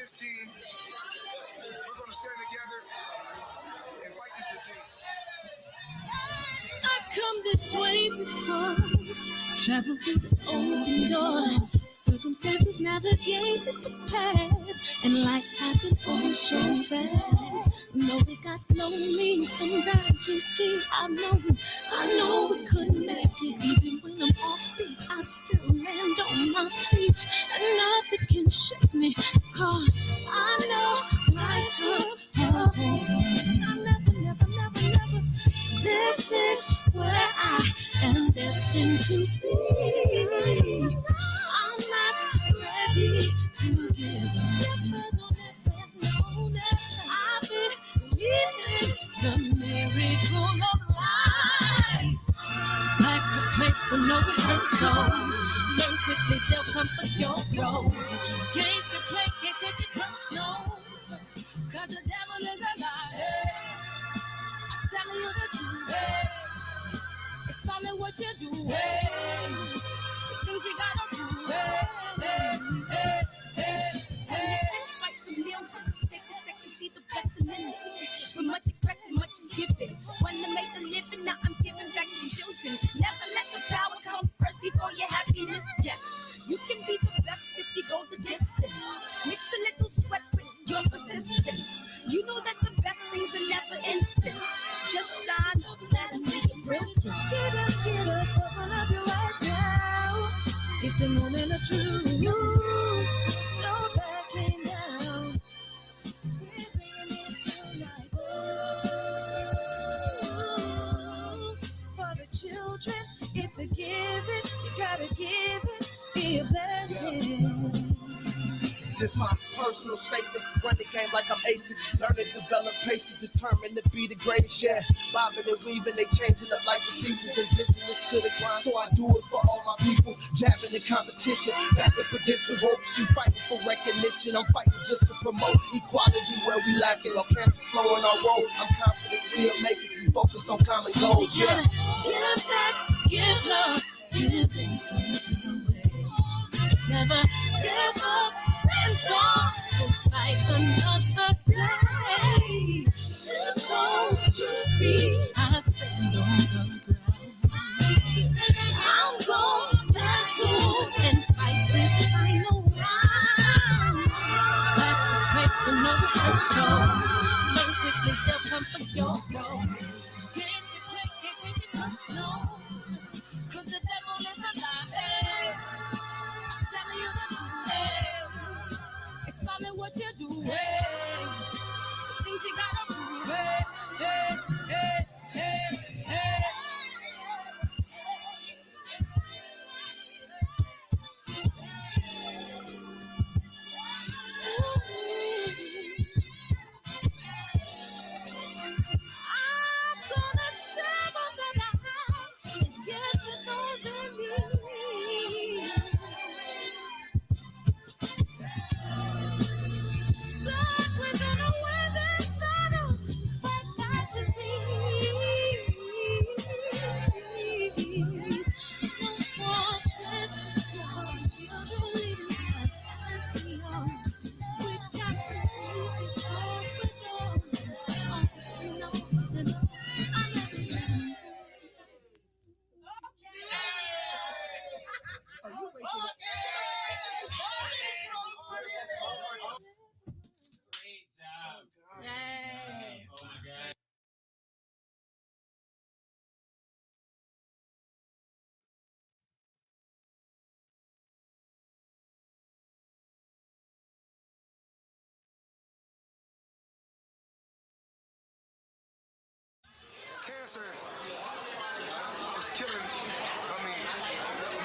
this team, we're going to stand together and fight this disease. I come this way before, travel through the open door. Circumstances navigated the path, and life happened oh so fast. No, it got lonely. Sometimes you see, I know we couldn't make it. Even when I'm offbeat, I still land on my feet, and nothing can shake me, cause I know life took a hold on. I never. This is where I am destined to be. I'm not ready to give up. I believe in the miracle of life. Life's a play with no rehearsal. Learn quickly, they'll come for your role. Games can play, can't take it personal. Cause the devil is a liar. Telling you the truth, it's all in what you do, some things you gotta do, It's fight for millions, take a second, see the blessing in it. From much expected, much is given. One to make the living, now I'm giving back to children. Never let the power come first before your happiness, yes. You can be the best if you go the distance. Mix a little sweat with your persistence. You know that the best things are never instant. Just shine up, let them see your brilliance. Get up, open up your eyes now. It's the moment of truth. No backing down. We're bringing it tonight. Oh, for the children, it's a given. You gotta give it, be a blessing. This my personal statement. Run the game like I'm ASICs. Learn and develop patience, determined to be the greatest. Yeah, bobbing and weaving, they changing up like the seasons. Indigenous to the grind, so I do it for all my people. Jabbing the competition, back up against the ropes. You fighting for recognition, I'm fighting just to promote equality where we lack it. Or cancer slowing our road. I'm confident we'll make it. We focus on common goals. Yeah. Give back, give love, give something away. Never give up, stand tall to fight another day. 2 toes, 2 feet, I stand on the ground. I'm going back soon and fight this final round. Life's a play for no rehearsal. Learn quickly, they'll come for your role. Games can play, can't take it personal. Cause the devil is a liar. Telling you the truth, it's all in what you do, some things you gotta do, I'm gonna share all that I have and give to those in need. So we're gonna win this battle, fight that disease. No more kids, no more children leaving hearts. That's young. We've got to keep it open. No, I love you. Are you waiting? Great job. Yay. Oh my God. Cancer is killing,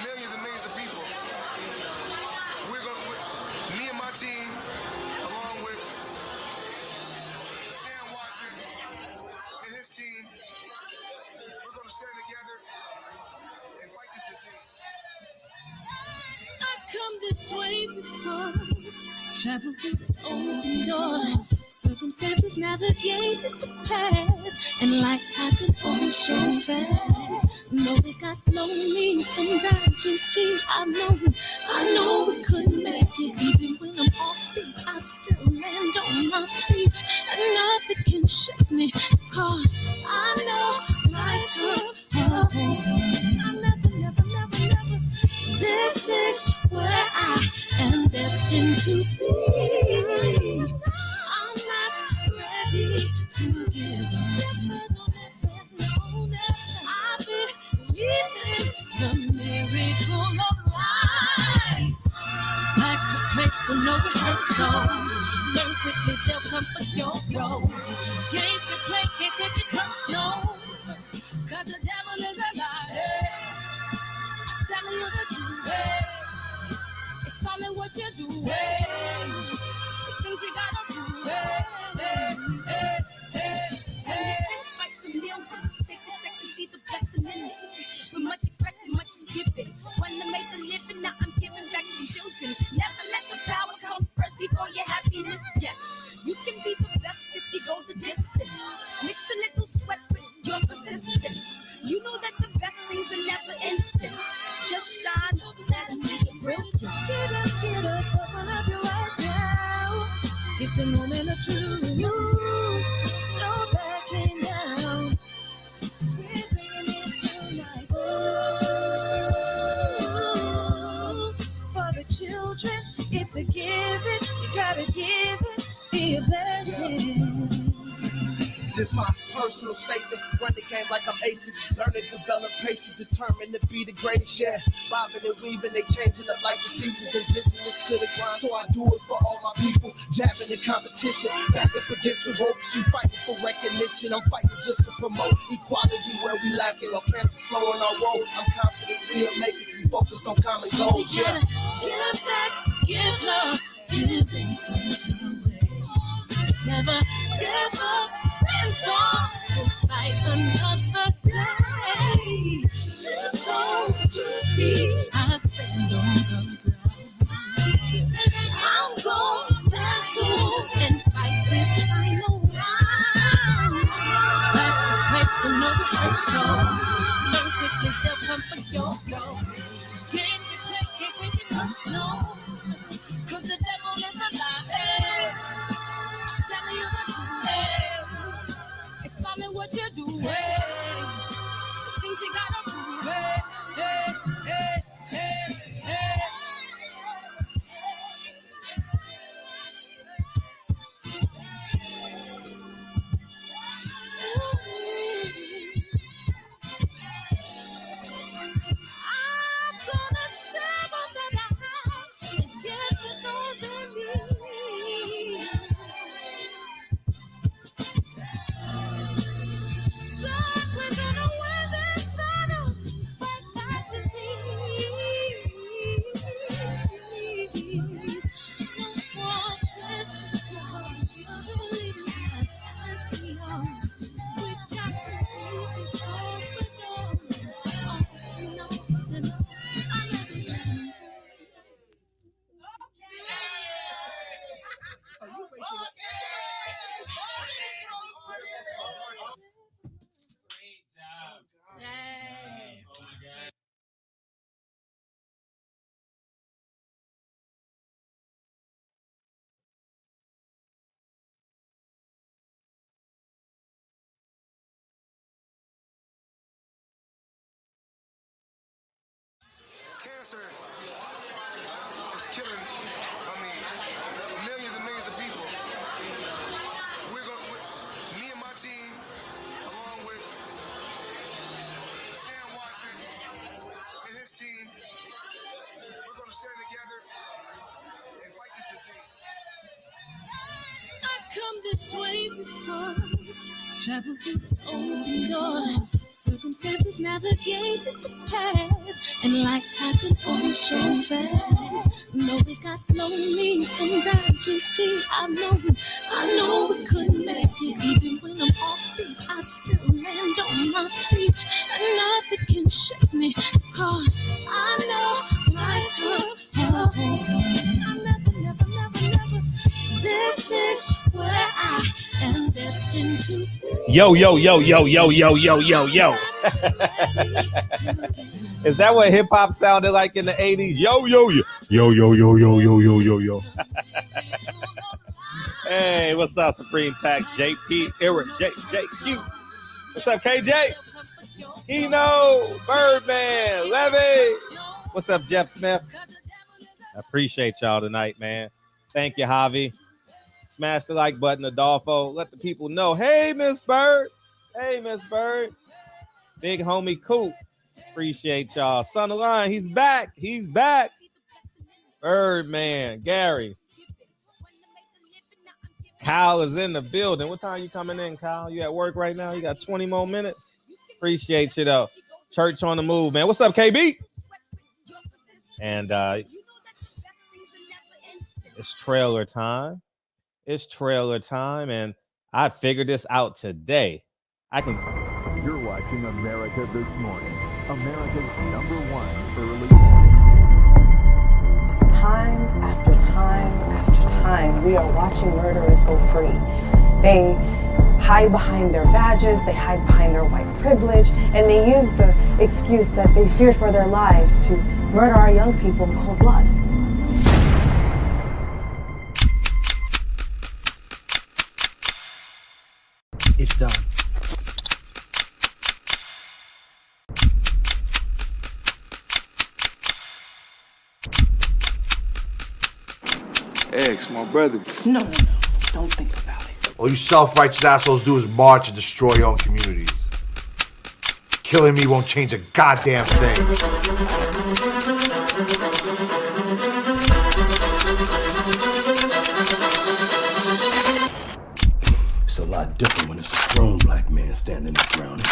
millions and millions of people. Me and my team, along with Sam Watson and his team, we're going to stand together and fight this disease. I come this way before, travel through the open door. Circumstances navigated the path, and life happened oh so fast. No, it got lonely. Sometimes you see, I know we couldn't make it. Even when I'm offbeat, I still This is where I am destined to be. I'm not ready to give up. I believe in the miracle of life. Life's a break with no rehearsal. Learn quickly, they'll come for your role. Games can play, can't take it personal. Cause the devil is a liar. I'm telling you the truth. It's all in what you do. Some things you gotta do. Fight for millions. Take the second, see the blessing in it. With much expected, much is given. When I made the living, now I'm giving back to children. Never let the power come first before your happiness. Yes, you can be the best if you go the distance. Mix a little sweat with your persistence. You know that the best things are never instant. Just shine up, let them see your brilliance. Get up, open up your eyes now. It's the moment of truth. No backing down. We're bringing it tonight. For the children, it's a given. You gotta give it, be a blessing. This my personal statement. Run the game like I'm A6. Learn and develop patience, determined to be the greatest. Yeah, bobbing and weaving, they changing up like the seasons. Indigenous to the grind, so I do it for all my people. Jabbing the competition, back up against the ropes. You fighting for recognition, I'm fighting just to promote equality where we lacking. Or cancer slowing our road. I'm confident we'll make it. We focus on common goals. Yeah. Give back, give love, giving something away. Never give up, stand tall to fight another day. 2 toes, 2 feet, I stand on the ground. I'm going wrestle and fight this final round. Life's a break with no rehearsal. Learn quickly, they'll come for your role. Games get played, can't take it personal. Cause the devil is a liar. Telling you the truth, it's all in what you do. Some things you gotta do. I'm gonna share all that I have and give to those in need. So we're gonna win this battle, fight that disease. No one gets alone. That's young. We got to keep it going. No, I love you. Great job. Yay. Oh my God. Cancer is killing, millions and millions of people. Me and my team, along with Sam Watson and his team, we're going to stand together and fight this disease. I come this way before, traveled through the open door. Circumstances navigated the path, and life happened oh so fast. No, it got lonely sometimes. You see, I know we couldn't make it. Even when I'm off beat, I still land on my feet, and nothing can shake me, cause I know life took a hold of me. I never. This is where I am destined to be. Yo. Is that what hip hop sounded like in the 80s? Yo. Hey, what's up, Supreme Tax, JP, Eric, JQ. What's up, KJ? Eno, Birdman, Levy. What's up, Jeff Smith? I appreciate y'all tonight, man. Thank you, Javi. Smash the like button, Adolfo. Let the people know. Hey, Miss Bird. Hey, Miss Bird. Big homie Coop. Appreciate y'all. Son of Line, he's back. He's back. Birdman, Gary. Kyle is in the building. What time you coming in, Kyle? You at work right now? You got 20 more minutes? Appreciate you, though. Church on the move, man. What's up, KB? And it's trailer time. It's trailer time, and I figured this out today. You're watching America This Morning, America's #1 early. Time after time after time, we are watching murderers go free. They hide behind their badges, they hide behind their white privilege, and they use the excuse that they fear for their lives to murder our young people in cold blood. It's done. X, my brother. No. Don't think about it. All you self-righteous assholes do is march and destroy your own communities. Killing me won't change a goddamn thing. It's a lot different when it's a grown black man standing his ground.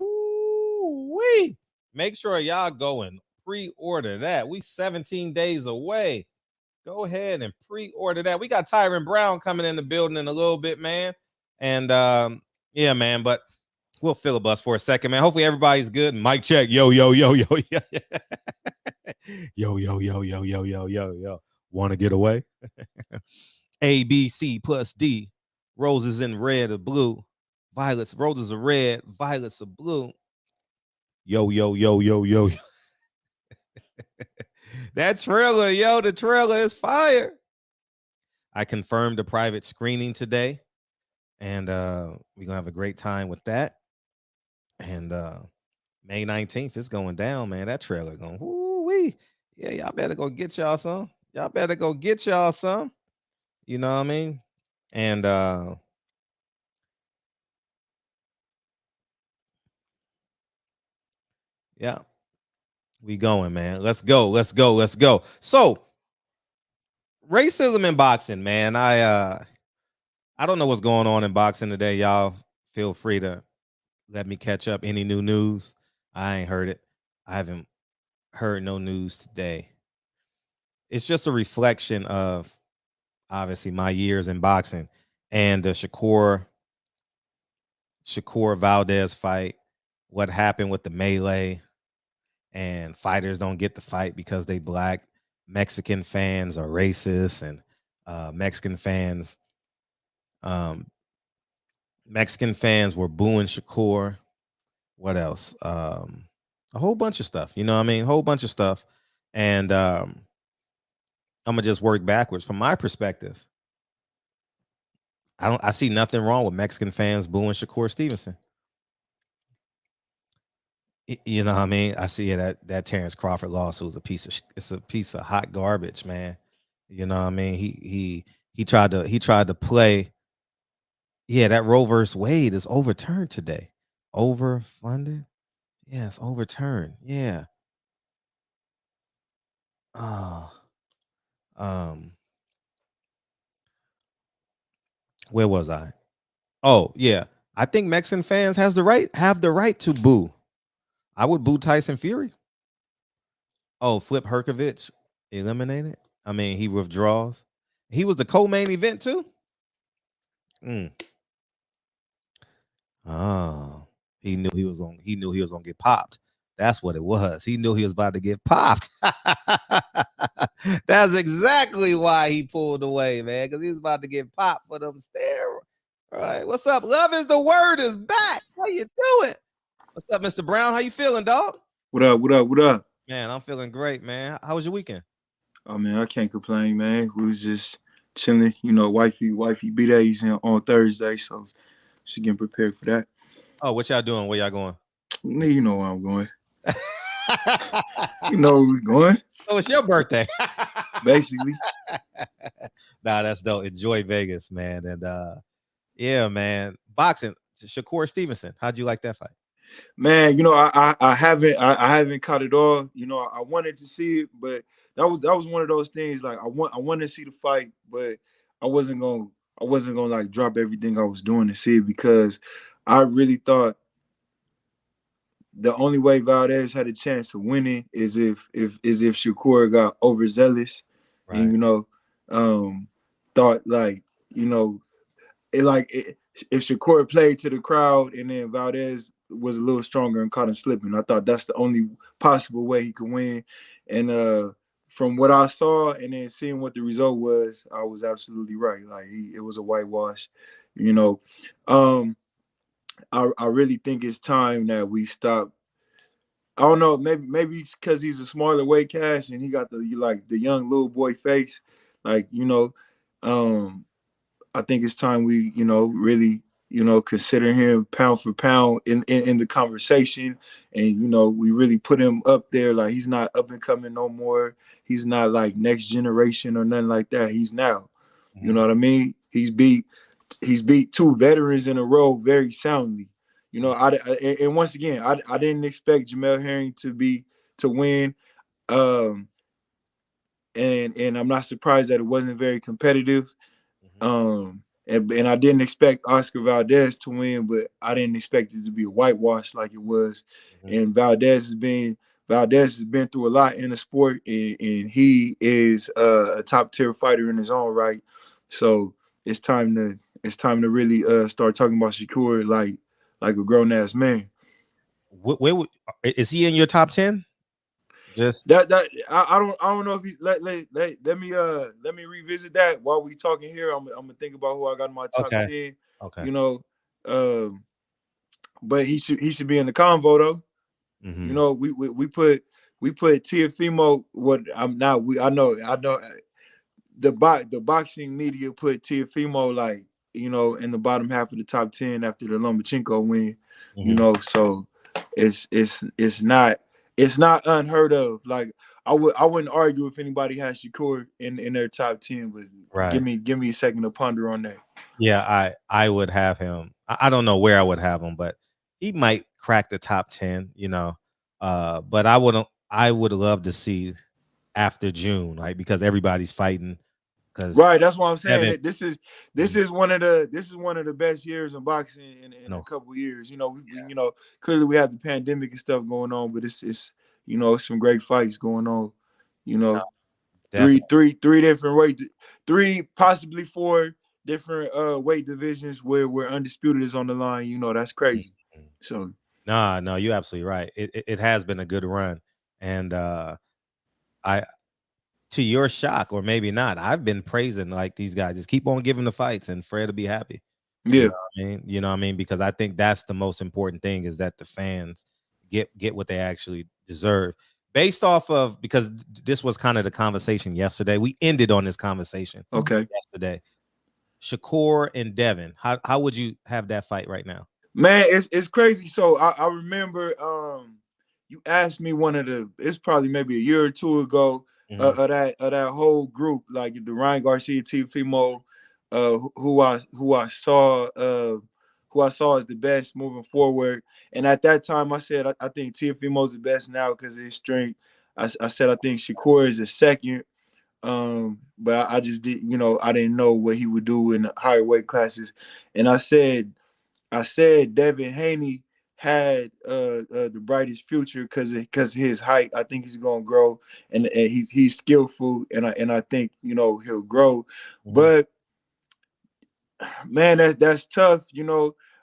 Ooh-wee. Make sure y'all go and pre-order that. We 17 days away. Go ahead and pre-order that. We got Tyran Brown coming in the building in a little bit, man. And yeah, man, but we'll filibust for a second, man. Hopefully everybody's good. Mic check. Yo, yo, yo, yo, yo. Yo, yo, yo, yo, yo, yo, yo, yo. Want to get away? A, B, C plus D. Roses in red or blue. Violets, roses are red. Violets are blue. Yo, yo, yo, yo, yo. That trailer, yo, the trailer is fire. I confirmed a private screening today. And we're going to have a great time with that. And May 19th is going down, man. That trailer going, woo-wee. Yeah, y'all better go get y'all some. Y'all better go get y'all some. You know what I mean? And yeah, we going, man. Let's go. Let's go. Let's go. So racism in boxing, man. I don't know what's going on in boxing today. Y'all feel free to let me catch up any new news. I ain't heard it. I haven't heard no news today. It's just a reflection of obviously my years in boxing and the Shakur Valdez fight, what happened with the melee, and fighters don't get to fight because they black. Mexican fans are racist, and Mexican fans were booing Shakur. What else? A whole bunch of stuff. You know what I mean? A whole bunch of stuff. And I'm gonna just work backwards. From my perspective, I see nothing wrong with Mexican fans booing Shakur Stevenson. You know what I mean? I see that Terrence Crawford lawsuit is a piece of hot garbage, man. You know what I mean? He tried to play. Yeah, that Roe versus Wade is overturned today. Overfunded? Yeah, it's overturned. Yeah. Where was I? Oh, yeah. I think Mexican fans have the right to boo. I would boo Tyson Fury. Oh, Flip Herkovich eliminated. I mean, he withdraws. He was the co-main event too. Oh, he knew he was gonna get popped. That's what it was. He knew he was about to get popped. That's exactly why he pulled away, man, because he was about to get popped for them steroids. All right, what's up? Love is the word is back. How you doing? What's up, Mr. Brown? How you feeling, dog? What up? What up? What up? Man, I'm feeling great, man. How was your weekend? Oh man, I can't complain, man. We was just chilling. You know, wifey B-days on Thursday, so she's getting prepared for that. Oh, what y'all doing? Where y'all going? You know where I'm going. You know where we're going. Oh, it's your birthday. Basically. Nah, that's dope. Enjoy Vegas, man. And yeah, man. Boxing, Shakur Stevenson. How'd you like that fight? Man, you know, I haven't caught it all. You know, I wanted to see it, but that was one of those things. Like I wanted to see the fight, but I wasn't gonna like drop everything I was doing to see it, because I really thought the only way Valdez had a chance of winning is if Shakur got overzealous, Right. and thought like, if Shakur played to the crowd and then Valdez was a little stronger and caught him slipping, I thought that's the only possible way he could win. And from what I saw and then seeing what the result was, I was absolutely right. Like it was a whitewash. You know, I really think it's time that we stop. I don't know, maybe it's because he's a smaller weight class and he got the young little boy face, I think it's time we, really, consider him pound for pound in the conversation. And, we really put him up there. Like, he's not up and coming no more. He's not like next generation or nothing like that. He's now. You know what I mean? He's beat two veterans in a row very soundly. And once again, I didn't expect Jamel Herring to win. And I'm not surprised that it wasn't very competitive. And I didn't expect Oscar Valdez to win, but I didn't expect it to be a whitewash like it was. And Valdez has been through a lot in the sport, and he is a top tier fighter in his own right. So it's time to really start talking about Shakur like a grown ass man. Where is he in your top 10? Just that I don't know if he's let me revisit that while we talking here. I'm gonna think about who I got in my top 10. Okay. But he should be in the convo though. We put Teofimo. I know the boxing media put Teofimo like in the bottom half of the top 10 after the Lomachenko win. So it's not unheard of. Like I wouldn't argue if anybody has Shakur in their top 10, but right. give me a second to ponder on that. Yeah, I would have him. I don't know where I would have him, but he might crack the top 10, but I would love to see after June, like, because everybody's fighting. Right, that's what I'm saying. This is one of the best years in boxing in a couple of years. Clearly we have the pandemic and stuff going on, but it's some great fights going on. Three different possibly four different weight divisions where undisputed is on the line. That's crazy. So no, you're absolutely right. It has been a good run, and to your shock, or maybe not, I've been praising like these guys just keep on giving the fights, and Fred will be happy. Yeah, you know what I mean, because I think that's the most important thing, is that the fans get what they actually deserve. Based off of, because this was kind of the conversation yesterday. We ended on this conversation. Yesterday. Shakur and Devin. How would you have that fight right now? Man, it's crazy. So I remember you asked me it's probably maybe a year or two ago, of that whole group, like the Ryan Garcia, Teofimo, who I saw as the best moving forward. And at that time I said I think Teofimo's the best now because of his strength. I said I think Shakur is a second. But I just didn't, I didn't know what he would do in the higher weight classes. And I said Bud-Haney had the brightest future because of his height. I think he's gonna grow, and he's skillful, and I think he'll grow. But man, that's tough.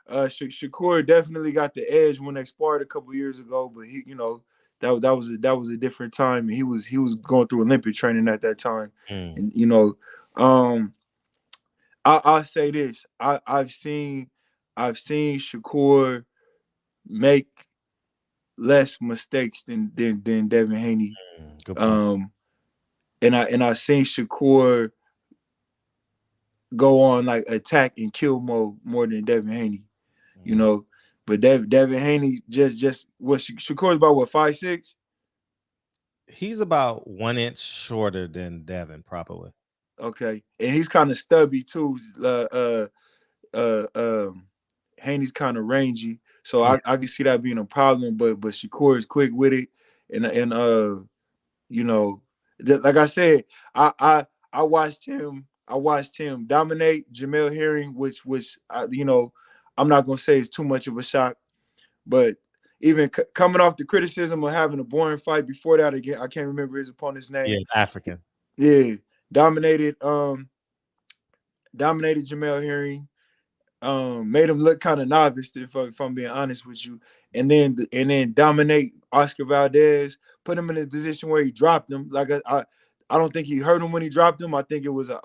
Shakur definitely got the edge when they sparred a couple years ago, but he that was a different time, and he was going through Olympic training at that time. And I'll say this: I've seen Shakur make less mistakes than Bud-Haney. And I seen Shakur go on like attack and kill mode more than Devin Haney, you Mhm. know. But Devin Haney just what Shakur's about what 5'6"? He's about 1 inch shorter than Devin, probably. Okay, and he's kind of stubby too. Uh, um, Haney's kind of rangy, so Yeah. I can see that being a problem. But Shakur is quick with it, and you know, like I said, I watched him. I watched him dominate Jamel Herring, which you know, I'm not gonna say it's too much of a shock, but even coming off the criticism of having a boring fight before that, again, I can't remember his opponent's Yeah, name. African. Yeah, dominated dominated Jamel Herring, made him look kind of novice, if I'm being honest with you, and then dominate Oscar Valdez, put him in a position where he dropped him. Like I don't think he hurt him when he dropped him. I think it was an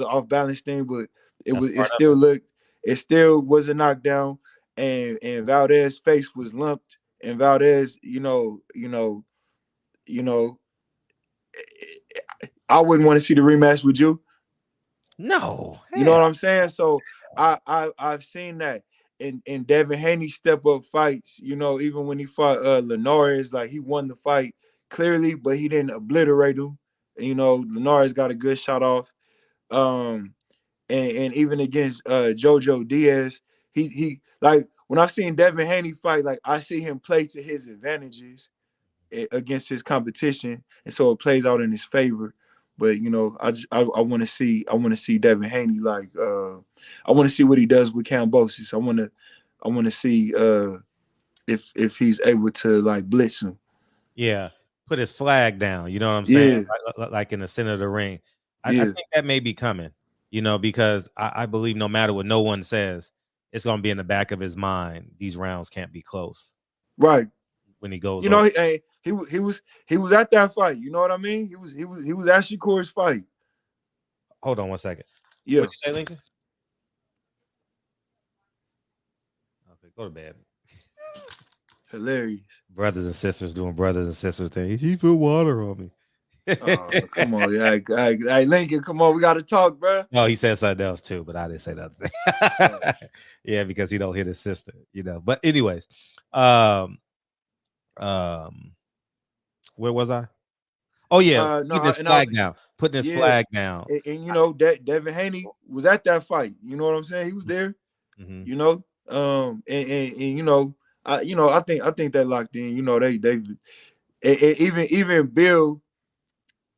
off balance thing, but That's it part of still looked, it still was a knockdown, and Valdez's face was lumped, and Valdez, you know, I wouldn't want to see the rematch with you. No. You know Hell. what I'm saying? So I've seen that. And Devin Haney step up fights, you know, even when he fought Linares, like he won the fight clearly, but he didn't obliterate him. And, you know, Linares got a good shot off. Um, and even against Jojo Diaz, he like when I've seen Devin Haney fight, like I see him play to his advantages against his competition, and so it plays out in his favor. But you know, I want to see Devin Haney like I want to see what he does with Kambosos. I want to see if he's able to like blitz him. Yeah. Put his flag down. You know what I'm saying? Yeah, Like in the center of the ring. I yeah, think that may be coming, you know, because I believe no matter what no one says, it's going to be in the back of his mind. These rounds can't be close right. when he goes You over. know, he was at that fight. You know what I mean? He was at Shakur's fight. Hold on 1 second. Yeah, What'd you say, Lincoln? Okay, go to bed. hilarious. Brothers and sisters doing brothers and sisters things. He put water on me. Oh, come on, yeah, hey, Lincoln, come on, we got to talk, bro. No, he said something else too, but I didn't say nothing. Yeah, because he don't hit his sister, you know. But anyways, um, where was I? Oh yeah, No, putting his and I flag down. Putting his yeah, flag down. and you know, Devin Haney was at that fight. You know what I'm saying? He was there. Mm-hmm. You know, and I think that locked in. You know, even Bill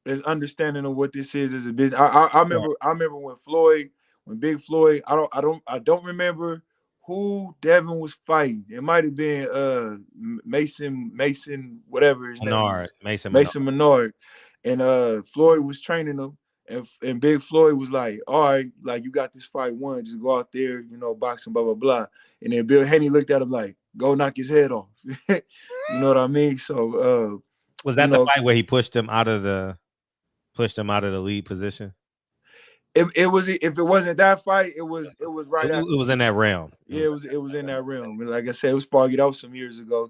is understanding of what this is as a business. I remember when Big Floyd. I don't remember who Devin was fighting. It might have been Mason whatever his name Menard, is, Mason Menard. Mason Menard, and Floyd was training him. And Big Floyd was like, all right, like you got this fight won, just go out there, you know, boxing, blah, blah, blah. And then Bill Haney looked at him like, go knock his head off. You know what I mean? So Was you that the know, fight where he pushed him out of the lead position? it was, if it wasn't that fight, it was right It after. was in that realm. Yeah, it was in that realm. And like I said, it was sparked out some years ago.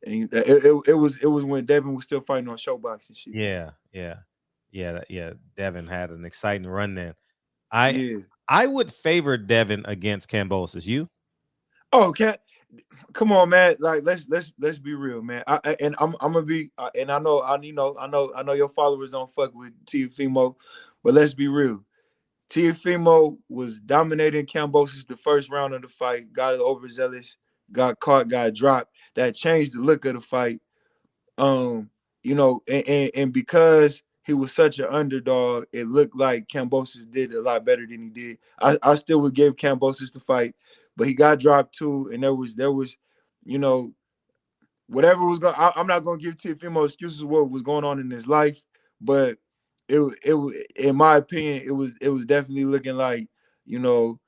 And it was when Devin was still fighting on Showbox and shit. Yeah. Devin had an exciting run then. Yeah. I would favor Devin against Kambosos. You? Oh, come on, man. Like let's be real, man. I'm gonna be and I know your followers don't fuck with Tiafimo, but let's be real. Tiafimo was dominating Kambosos the first round of the fight, got overzealous, got caught, got dropped. That changed the look of the fight. You know, and because he was such an underdog, it looked like Kambosos did a lot better than he did. I still would give Kambosos the fight, but he got dropped too, and there was, you know, whatever was going. I'm not gonna give Tiafimo excuses what was going on in his life, but it in my opinion, it was definitely looking like, you know,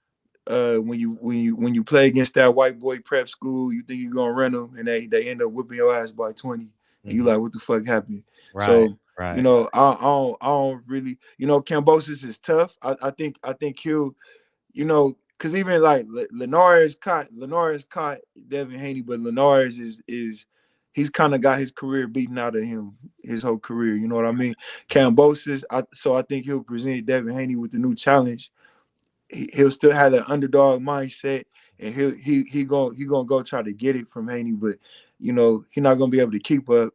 when you play against that white boy prep school, you think you're gonna run them, and they end up whipping your ass by 20, and you like, what the fuck happened? Right, So you right. know, I don't really, you know, Kambosos is tough. I think he'll, you know, because even like Linares caught Devin Haney, but Linares is he's kind of got his career beaten out of him his whole career. You know what I mean? Kambosos, so I think he'll present Devin Haney with a new challenge. he'll still have that underdog mindset, and he gonna go try to get it from Haney, but you know he's not gonna be able to keep up.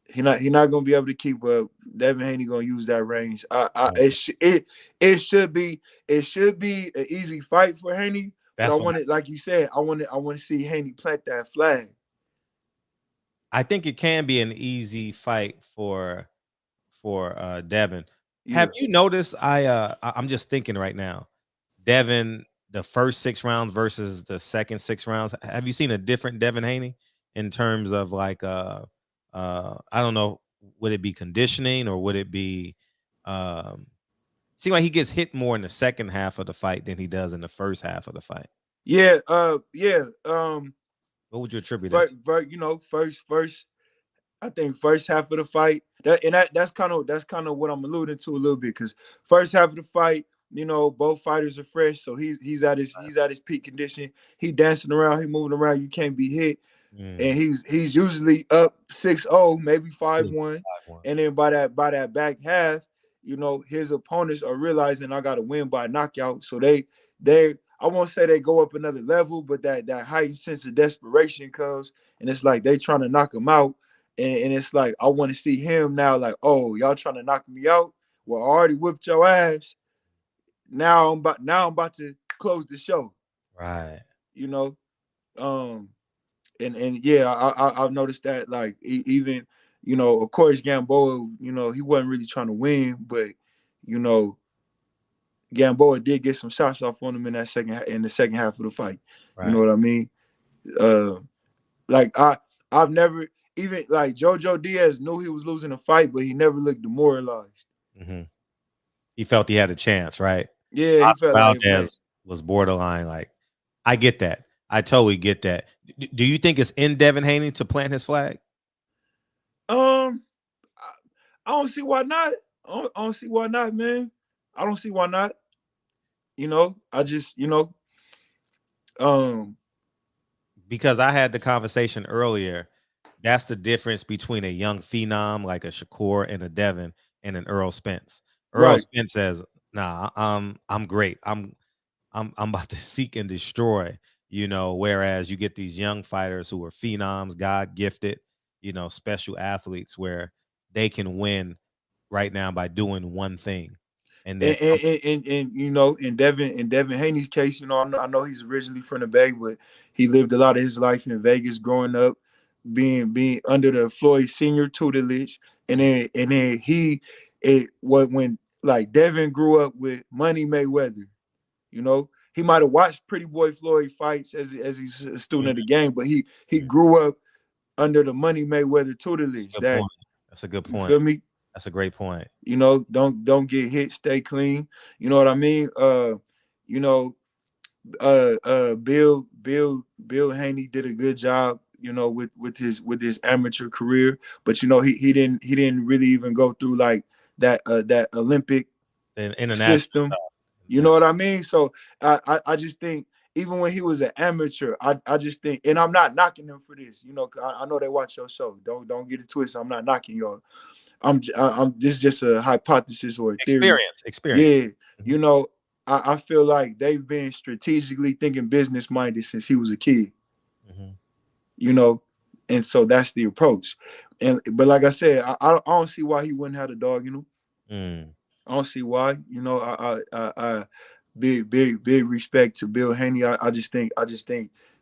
He not gonna be able to keep up. Devin Haney gonna use that range. It should be an easy fight for Haney, but I That's what want it, like you said, I want to see Haney plant that flag. I think it can be an easy fight for Devin. Yeah. Have you noticed? I'm just thinking right now, Devin, the first 6 rounds versus the second 6 rounds. Have you seen a different Devin Haney in terms of like I don't know, would it be conditioning or would it be seem like he gets hit more in the second half of the fight than he does in the first half of the fight? Yeah, What would you attribute that to? you know, first I think first half of the fight, that's kind of what I'm alluding to a little bit, because first half of the fight, you know, both fighters are fresh, so he's at his peak condition. He dancing around, he moving around, you can't be hit. And he's usually up 6-0, maybe 5-1. And then by that back half, you know, his opponents are realizing I gotta win by knockout. So they I won't say they go up another level, but that heightened sense of desperation comes, and it's like they trying to knock him out. And it's like I want to see him now, like, oh, y'all trying to knock me out? Well, I already whipped your ass. Now I'm about to close the show. Right. You know? And yeah, I've noticed that, like, even, you know, of course Gamboa, you know, he wasn't really trying to win, but you know, Gamboa did get some shots off on him in the second half of the fight. Right. You know what I mean? Like I've never, even like Jojo Diaz knew he was losing a fight, but he never looked demoralized. Mm-hmm. He felt he had a chance, right? Yeah, Oscar Valdez was borderline. Like, I get that. I totally get that. Do you think it's in Devin Haney to plant his flag? I don't see why not. I don't see why not, man. I don't see why not. You know, I just, you know, because I had the conversation earlier. That's the difference between a young phenom like a Shakur and a Devin and an Errol Spence. Errol Spence says, "Nah, I'm great. I'm about to seek and destroy." You know, whereas you get these young fighters who are phenoms, God gifted, you know, special athletes where they can win right now by doing one thing. And you know, in Devin Haney's case, you know, I know he's originally from the Bay, but he lived a lot of his life in Vegas growing up, being under the Floyd Senior tutelage, and then when like Devin grew up with Money Mayweather, you know, he might have watched Pretty Boy Floyd fights as he's a student of the game, but he grew up under the Money Mayweather tutelage. That's a good point. You feel me? That's a great point. You know, don't get hit, stay clean. You know what I mean? You know, Bill Haney did a good job, you know, with his amateur career, but you know, he didn't really even go through like that Olympic system. You know what I mean? So I just think even when he was an amateur, I just think, and I'm not knocking him for this, you know, I know they watch your show. Don't get it twisted. I'm not knocking y'all. This is just a hypothesis or a theory. Experience. Yeah, you know, I feel like they've been strategically thinking business minded since he was a kid. Mm-hmm. You know, and so that's the approach. But like I said, I don't see why he wouldn't have a dog. You know, I don't see why. You know, I big respect to Bill Haney. I just think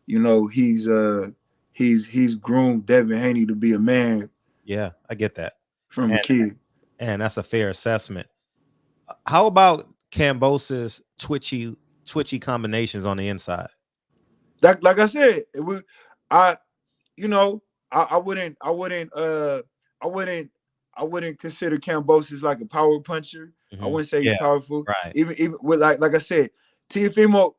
you know, he's groomed Devin Haney to be a man. Yeah, I get that. From a kid. And that's a fair assessment. How about Kambosos' twitchy combinations on the inside? Like I said, I wouldn't consider Kambosos like a power puncher. Mm-hmm. I wouldn't say he's powerful. Right. Even with like I said, Teofimo,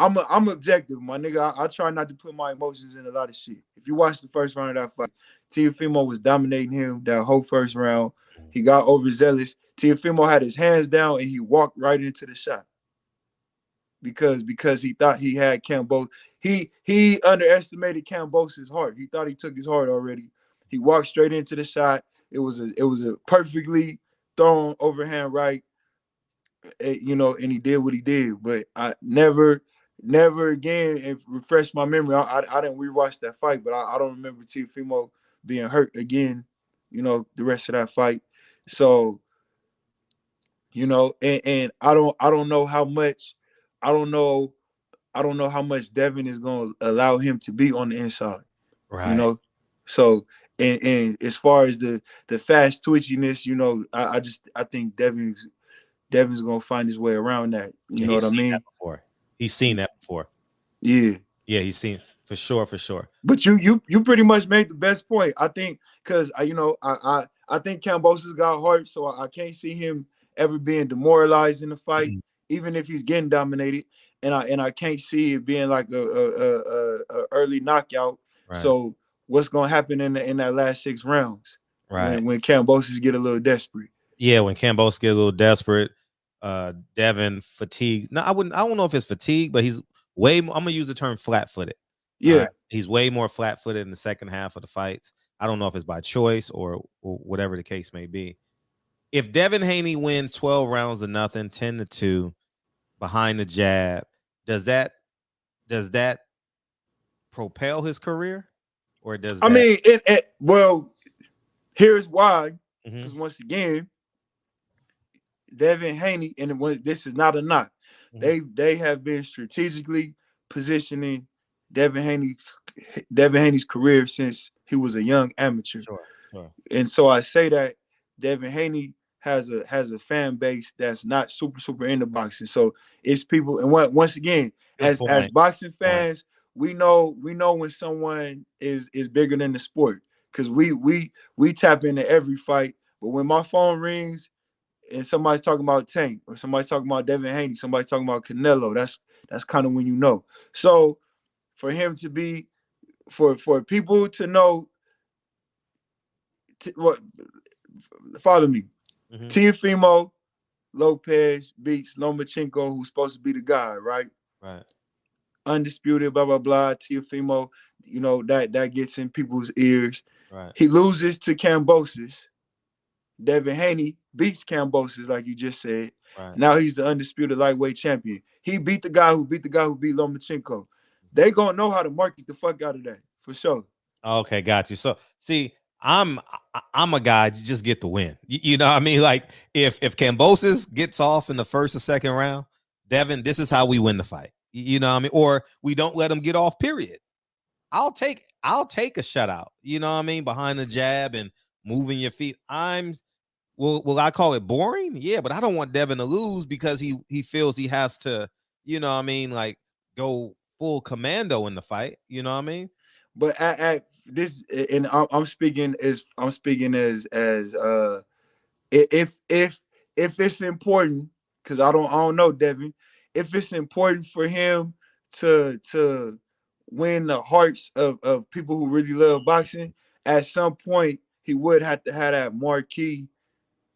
I'm objective, my nigga. I try not to put my emotions in a lot of shit. If you watch the first round of that fight, Teofimo was dominating him that whole first round. He got overzealous. Teofimo had his hands down and he walked right into the shot because he thought he had Kambosos. He underestimated Kambosos' heart. He thought he took his heart already. He walked straight into the shot. It was a perfectly thrown overhand right. you know, and he did what he did. But I never again, and refresh my memory. I didn't rewatch that fight, but I don't remember Teofimo being hurt again. You know, the rest of that fight. So, you know, and I don't know how much. I don't know how much Devin is going to allow him to be on the inside. Right. You know, so and as far as the fast twitchiness, you know, I think Devin's gonna find his way around that. You know he's what I seen mean? that before. He's seen that before. Yeah. Yeah, he's seen for sure. But you pretty much made the best point. I think because I think Kambosos got heart, so I can't see him ever being demoralized in the fight, even if he's getting dominated. And I can't see it being like a early knockout. Right. So what's gonna happen in that last 6 rounds Right. when Kambosos get a little desperate? Yeah, when Kambosos get a little desperate, Devin fatigue. No, I don't know if it's fatigue, but he's way more, I'm gonna use the term flat-footed. Yeah. He's way more flat-footed in the second half of the fights. I don't know if it's by choice or whatever the case may be. If Devin Haney wins 12 rounds to nothing, 10-2 behind the jab, does that propel his career? Or does I mean, well, here's why. Because once again, Devin Haney, and this is not a knock. They have been strategically positioning Devin Haney's career since he was a young amateur. Sure. And so I say that Devin Haney has a fan base that's not super into boxing. So it's people, and once again, as boxing fans, we know when someone is bigger than the sport, because we tap into every fight. But when my phone rings and somebody's talking about Tank, or somebody's talking about Devin Haney, somebody's talking about Canelo, that's kind of when you know. So for him to be, for people to know, what, follow me. Teofimo Lopez beats Lomachenko, who's supposed to be the guy, right? Right. Undisputed, blah, blah, blah. Teofimo, you know, that gets in people's ears. Right. He loses to Kambosos. Devin Haney beats Kambosos, like you just said. Right. Now he's the undisputed lightweight champion. He beat the guy who beat Lomachenko. They gonna know how to market the fuck out of that, for sure. Okay, got you. So see, I'm a guy you just get the win. You know what I mean? Like if Kambosos gets off in the first or second round, Devin, this is how we win the fight. You know what I mean? Or we don't let him get off, period. I'll take a shutout, you know what I mean, behind the jab and moving your feet. Will I call it boring? Yeah, but I don't want Devin to lose because he feels he has to, you know what I mean, like go full commando in the fight. You know what I mean? But at this, and I'm speaking as if it's important, because I don't know Devin, if it's important for him to win the hearts of people who really love boxing, at some point he would have to have that marquee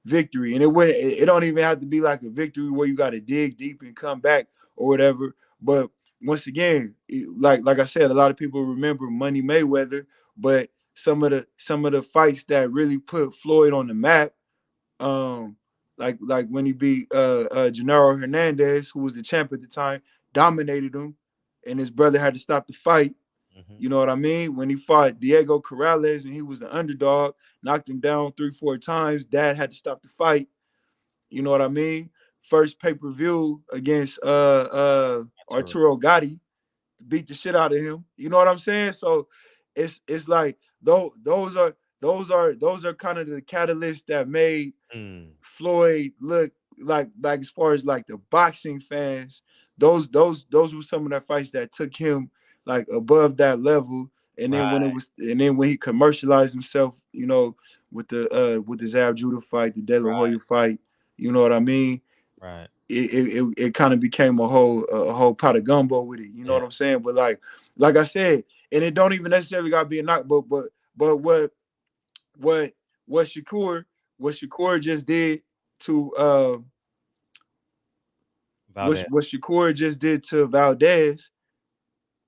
victory. And it don't even have to be like a victory where you got to dig deep and come back or whatever. But once again, like I said, a lot of people remember Money Mayweather, but some of the fights that really put Floyd on the map, like when he beat Gennaro Hernandez, who was the champ at the time, dominated him, and his brother had to stop the fight. You know what I mean? When he fought Diego Corrales and he was the underdog, knocked him down 3-4 times, Dad had to stop the fight. You know what I mean? First pay-per-view against Arturo Gatti, beat the shit out of him. You know what I'm saying? So it's like those are kind of the catalysts that made Floyd look like as far as like the boxing fans, those were some of the fights that took him like above that level. And then when he commercialized himself, you know, with the Zab Judah fight, the De La Hoya fight, you know what I mean? Right. It kind of became a whole pot of gumbo with it. You know what I'm saying? But like I said, and it don't even necessarily gotta be a knock, but what Shakur just did to what Shakur just did to Valdez,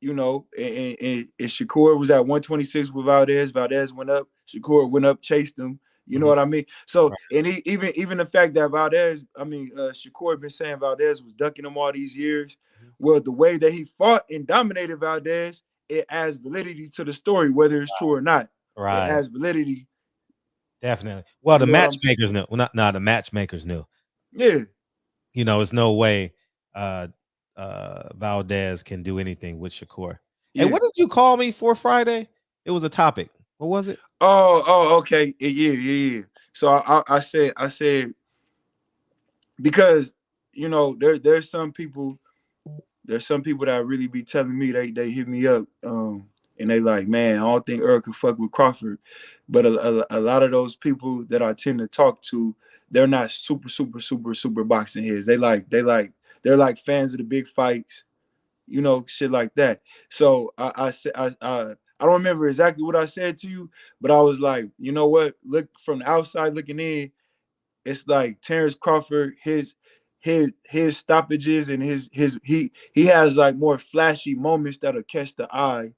you know, and Shakur was at 126 with Valdez. Valdez went up, Shakur went up, chased him, You know what I mean? So, and even the fact that Valdez, Shakur been saying Valdez was ducking him all these years. Well, the way that he fought and dominated Valdez, it adds validity to the story, whether it's true or not. It Right. adds validity. Definitely. Well, the You know what I'm matchmakers knew. Well, not the matchmakers knew. Yeah. You know, there's no way Valdez can do anything with Shakur. Yeah. Hey, what did you call me for Friday? It was a topic. What was it? Oh, okay. Yeah. So I said because you know there's some people that really be telling me they hit me up and they like, man, I don't think Errol can fuck with Crawford, but a lot of those people that I tend to talk to, they're not super boxing heads. They're like fans of the big fights, you know, shit like that. So I said I don't remember exactly what I said to you, but I was like, you know what? Look from the outside looking in, it's like Terrence Crawford, his stoppages and he has like more flashy moments that'll catch the eye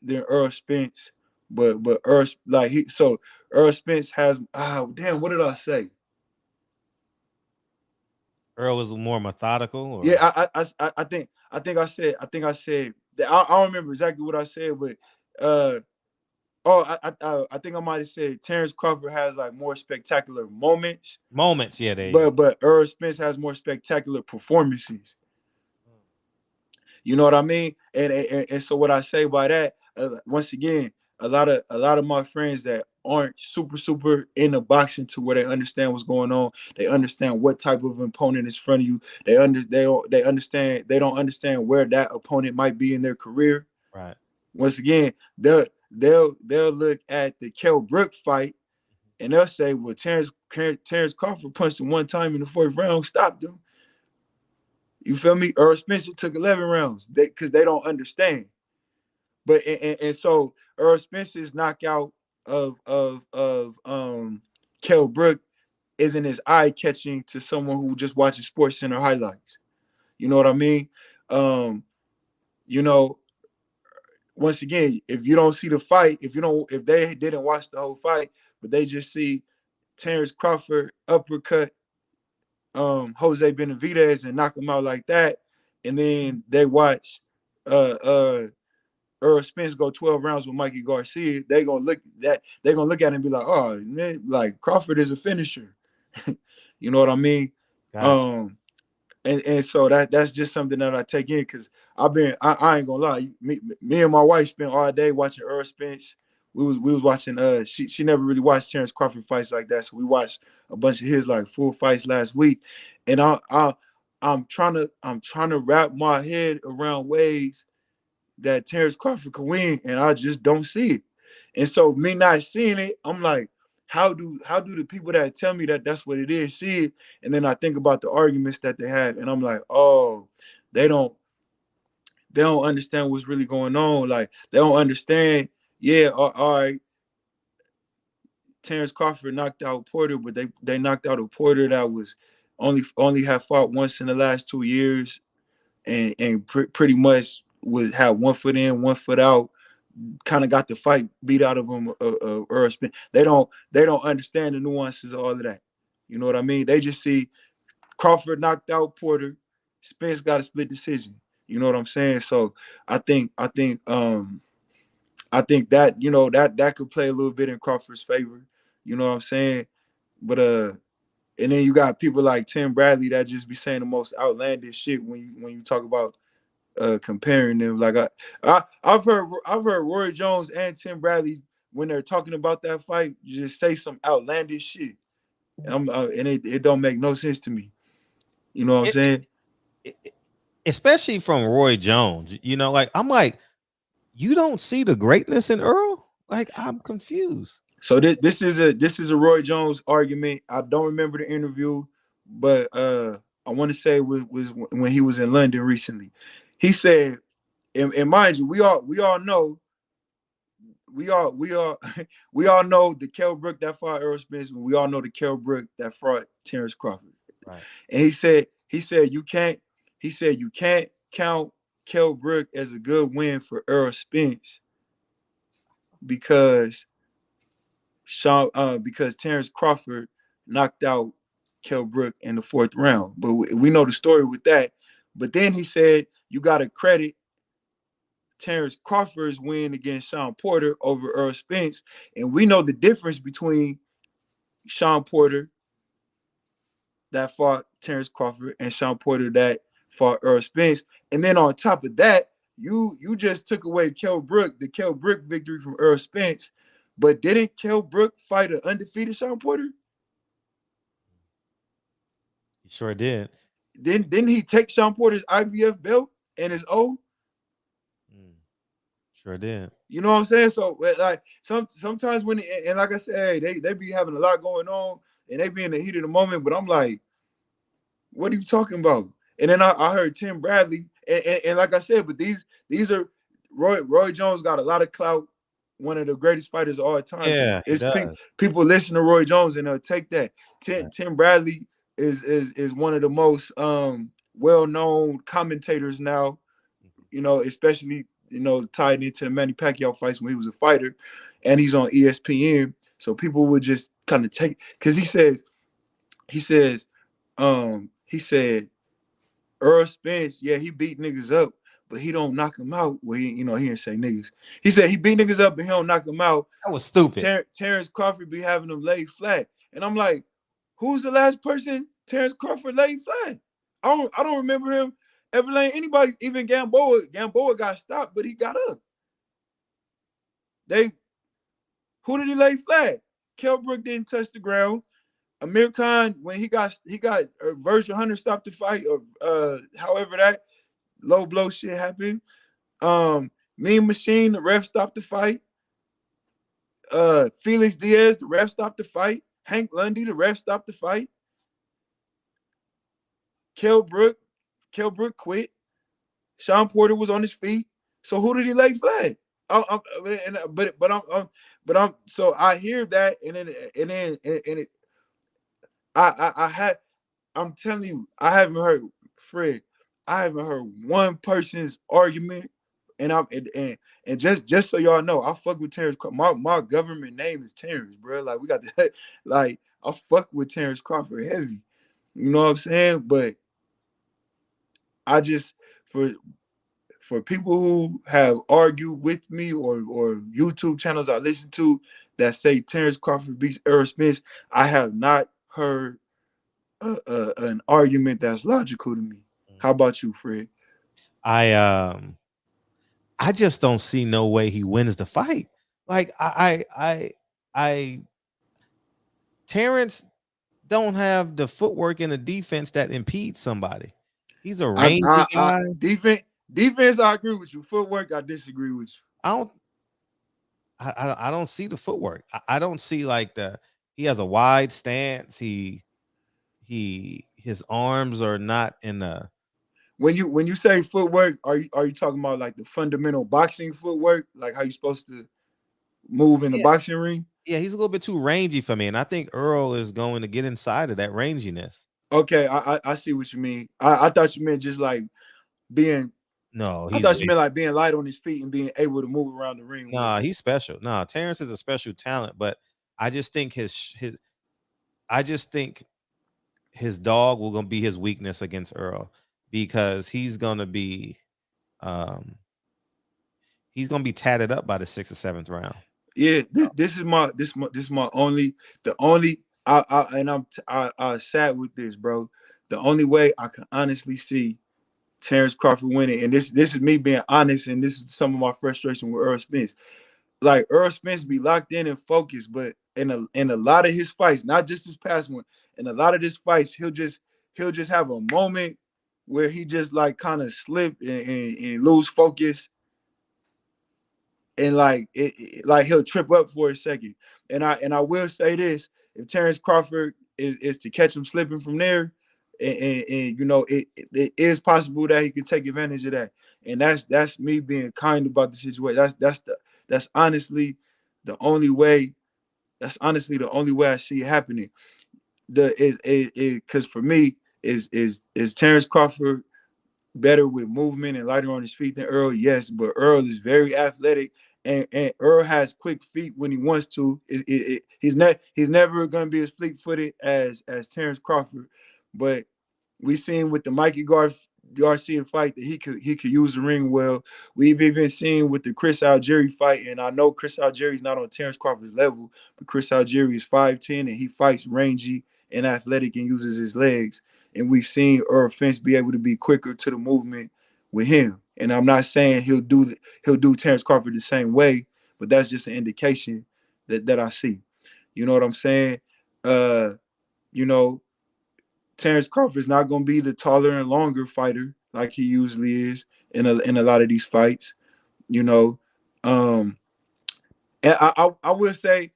than Errol Spence. But Errol Errol Spence has what did I say? Errol was more methodical. Or? Yeah, I think I said that I don't remember exactly what I said, but I think I might have said Terrence Crawford has like more spectacular moments. Yeah, but Errol Spence has more spectacular performances. You know what I mean? And so what I say by that, once again, a lot of my friends that aren't super into boxing to where they understand what's going on, they understand what type of opponent is in front of you. They don't understand where that opponent might be in their career. Right. Once again, they'll look at the Kell Brook fight and they'll say, well, Terrence Crawford punched him one time in the fourth round, stopped him. You feel me? Errol Spencer took 11 rounds because they don't understand. But and so Errol Spencer's knockout of Kell Brook isn't as eye catching to someone who just watches Sports Center highlights. You know what I mean? You know, once again, if you don't see the fight, if they didn't watch the whole fight, but they just see Terrence Crawford uppercut Jose Benavidez and knock him out like that, and then they watch Errol Spence go 12 rounds with Mikey Garcia, they're gonna look at it and be like, oh man, like Crawford is a finisher. You know what I mean? Gotcha. And so that's just something that I take in because I ain't gonna lie, me and my wife spent all day watching Errol Spence. We was watching she never really watched Terrence Crawford fights like that, so we watched a bunch of his like full fights last week, and I'm trying to wrap my head around ways that Terrence Crawford could win, and I just don't see it. And so me not seeing it, I'm like, how do the people that tell me that that's what it is see it? And then I think about the arguments that they have, and I'm like, oh, they don't understand what's really going on. Like they don't understand. Yeah, all right. Terrence Crawford knocked out Porter, but they knocked out a Porter that was only have fought once in the last 2 years, and pretty much would have 1 foot in, 1 foot out. Kind of got the fight beat out of him. Errol Spence. They don't understand the nuances of all of that. You know what I mean? They just see Crawford knocked out Porter, Spence got a split decision. You know what I'm saying? So I think that you know that could play a little bit in Crawford's favor. You know what I'm saying? But and then you got people like Tim Bradley that just be saying the most outlandish shit when you talk about comparing them. Like I've heard Roy Jones and Tim Bradley when they're talking about that fight just say some outlandish shit. And it don't make no sense to me. You know what I'm saying? Especially from Roy Jones. You know, like I'm like, you don't see the greatness in Errol? Like I'm confused. So this is a Roy Jones argument. I don't remember the interview, but I want to say it was when he was in London recently. He said, and mind you, we all know we all know the Kell Brook that fought Errol Spence. We all know the Kell Brook that fought Terrence Crawford. Right. And he said you can't count Kell Brook as a good win for Errol Spence because because Terrence Crawford knocked out Kell Brook in the 4th round. But we know the story with that. But then he said you got to credit Terrence Crawford's win against Shawn Porter over Errol Spence. And we know the difference between Shawn Porter that fought Terrence Crawford and Shawn Porter that fought Errol Spence. And then on top of that, you just took away the Kell Brook victory from Errol Spence. But didn't Kell Brook fight an undefeated Shawn Porter? He sure did. Didn't he take Shawn Porter's IBF belt and his O? Sure did. You know what I'm saying? So like sometimes when and like I said, hey, they be having a lot going on and they be in the heat of the moment, but I'm like, what are you talking about? And then I heard Tim Bradley, and like I said, but these are Roy Jones got a lot of clout, one of the greatest fighters of all time. Yeah, it's people listen to Roy Jones and they'll take that. Tim Bradley is one of the most well-known commentators now, you know, especially, you know, tied into the Manny Pacquiao fights when he was a fighter, and he's on ESPN. So people would just kind of take, because he said Errol Spence, yeah, he beat niggas up, but he don't knock him out. Well, he didn't say niggas. He said he beat niggas up, but he don't knock him out. That was stupid. Terrence Crawford be having them laid flat, and I'm like, who's the last person Terrence Crawford laid flat? I don't remember him ever laying anybody. Even Gamboa got stopped, but he got up. Who did he lay flat? Kell Brook didn't touch the ground. Amir Khan, when he got Virgil Hunter stopped the fight, or however that low blow shit happened. Mean Machine, the ref stopped the fight. Felix Diaz, the ref stopped the fight. Hank Lundy, the ref stopped the fight. Kell Brook quit. Shawn Porter was on his feet. So who did he lay flat? So I hear that, I'm telling you, I haven't heard one person's argument, and just so y'all know, I fuck with Terrence. My government name is Terrence, bro. Like we got that. Like I fuck with Terrence Crawford heavy. You know what I'm saying? But I just for people who have argued with me or YouTube channels I listen to that say Terrence Crawford beats Errol Spence, I have not heard an argument that's logical to me. How about you, Fred? I just don't see no way he wins the fight. Like Terrence don't have the footwork and the defense that impedes somebody. He's a rangy guy. Defense, I agree with you. Footwork, I disagree with you. I don't see the footwork. I don't see like he has a wide stance. His arms are not in the. When you say footwork, are you talking about like the fundamental boxing footwork, like how you're supposed to move in the boxing ring? Yeah, he's a little bit too rangy for me, and I think Errol is going to get inside of that ranginess. Okay, I see what you mean. I thought you meant just like being. No, I thought you meant like being light on his feet and being able to move around the ring. Nah, he's special. Nah, Terrence is a special talent, but I just think his dog will gonna be his weakness against Errol, because he's gonna be tatted up by the 6th or 7th round. Yeah, this is my only I sat with this, bro. The only way I can honestly see Terrence Crawford winning, and this is me being honest, and this is some of my frustration with Errol Spence. Like Errol Spence be locked in and focused, but in a lot of his fights, not just his past one, in a lot of his fights, he'll just have a moment where he just like kind of slip and lose focus, and like like he'll trip up for a second. And I will say this: if Terrence Crawford is to catch him slipping from there, and you know it is possible that he could take advantage of that. And that's me being kind about the situation. That's honestly the only way. That's honestly the only way I see it happening. Because for me is Terrence Crawford better with movement and lighter on his feet than Errol? Yes, but Errol is very athletic and Earl has quick feet when he wants to. He's never gonna be as fleet footed as Terrence Crawford, but we seen with the Garcia fight that he could use the ring well. We've even seen with the Chris Algieri fight, and I know Chris Algieri's not on Terrence Crawford's level, but Chris Algieri is 5'10" and he fights rangy and athletic and uses his legs. And we've seen Earl Spence be able to be quicker to the movement with him. And I'm not saying he'll do Terrence Crawford the same way, but that's just an indication that I see. You know what I'm saying? You know, Terrence Crawford's not going to be the taller and longer fighter like he usually is in a lot of these fights. You know, and I will say,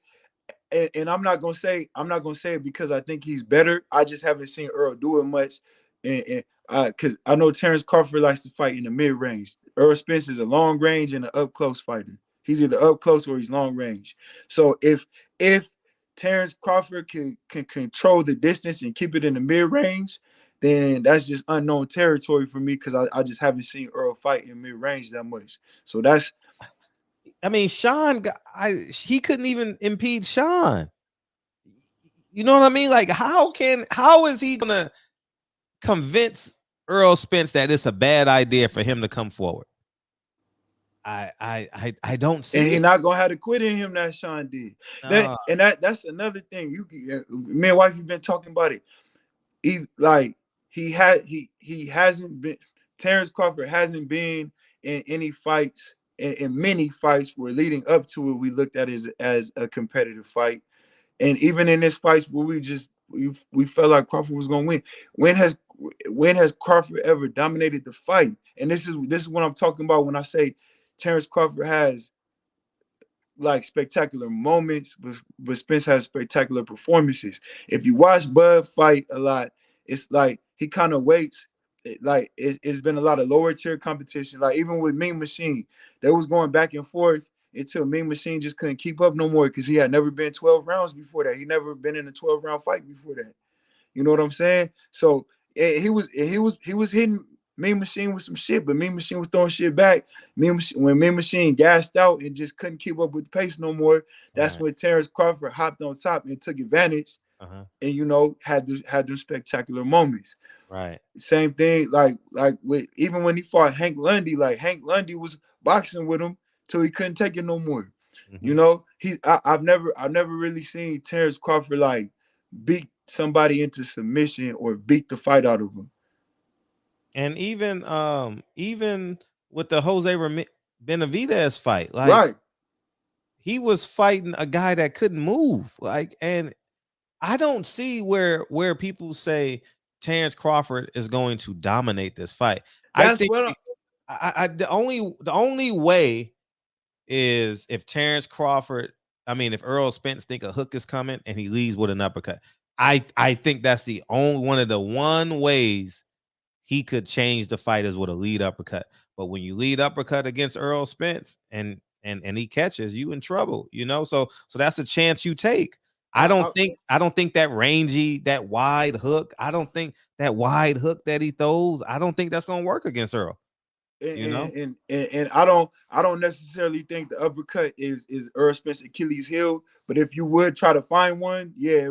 and I'm not gonna say it because I think he's better. I just haven't seen Earl do it much, and because I know Terrence Crawford likes to fight in the mid range. Earl Spence is a long range and an up close fighter. He's either up close or he's long range. So if Terrence Crawford can control the distance and keep it in the mid range, then that's just unknown territory for me because I just haven't seen Earl fight in mid range that much. So that's. I mean, Sean, he couldn't even impede Sean. You know what I mean? Like, how is he gonna convince Errol Spence that it's a bad idea for him to come forward? I don't see. And he's not gonna have to quit in him that Sean did. That's another thing. Me and wife, you've been talking about it. He hasn't been. Terrence Crawford hasn't been in any fights. In many fights were leading up to it, we looked at it as a competitive fight. And even in this fight where we felt like Crawford was gonna win. When has Crawford ever dominated the fight? And this is what I'm talking about when I say Terrence Crawford has like spectacular moments, but Spence has spectacular performances. If you watch Bud fight a lot, it's like he kind of waits. It's been a lot of lower tier competition. Like even with Mean Machine, they was going back and forth until Mean Machine just couldn't keep up no more because he had never been 12 rounds before that. He never been in a 12-round fight before that. You know what I'm saying? So he was hitting Mean Machine with some shit, but Mean Machine was throwing shit back. When Mean Machine gassed out and just couldn't keep up with the pace no more, that's when Terrence Crawford hopped on top and took advantage. And had them spectacular moments. Right. Same thing, like with even when he fought Hank Lundy, like Hank Lundy was boxing with him till he couldn't take it no more. You know, I've never really seen Terrence Crawford like beat somebody into submission or beat the fight out of him. And even with the Jose Benavidez fight, like right, he was fighting a guy that couldn't move. Like, and I don't see where people say Terrence Crawford is going to dominate this fight. I think the only way is if Terrence Crawford, if Errol Spence think a hook is coming and he leads with an uppercut. I think that's the only one ways he could change the fight is with a lead uppercut. But when you lead uppercut against Errol Spence and he catches, you in trouble, So that's a chance you take. I don't think that rangy, that wide hook. I don't think that wide hook that he throws. I don't think that's gonna work against Earl. And I don't necessarily think the uppercut is Earl Spence Achilles heel. But if you would try to find one, yeah,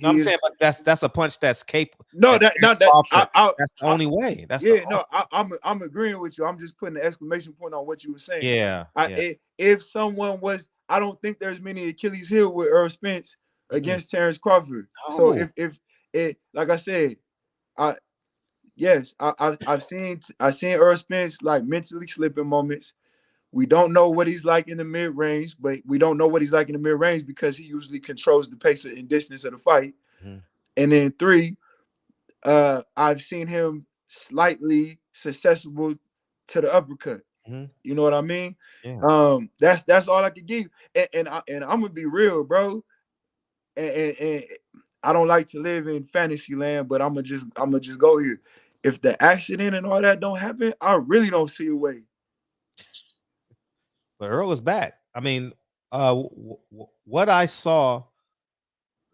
I'm saying, but that's a punch that's capable. No, that's the only way. I'm agreeing with you. I'm just putting an exclamation point on what you were saying. Yeah. If someone was, I don't think there's many Achilles heel with Earl Spence against Terrence Crawford. No. So if it, like I said, I've seen Earl Spence like mentally slipping moments. We don't know what he's like in the mid range, but we don't know what he's like in the mid range because he usually controls the pace and distance of the fight. And then 3, I've seen him slightly susceptible to the uppercut. You know what I mean? Yeah. That's all I could give you. And I'm gonna be real, bro. And I don't like to live in fantasy land, but I'm gonna just go here. If the accident and all that don't happen, I really don't see a way. But Earl is back. What I saw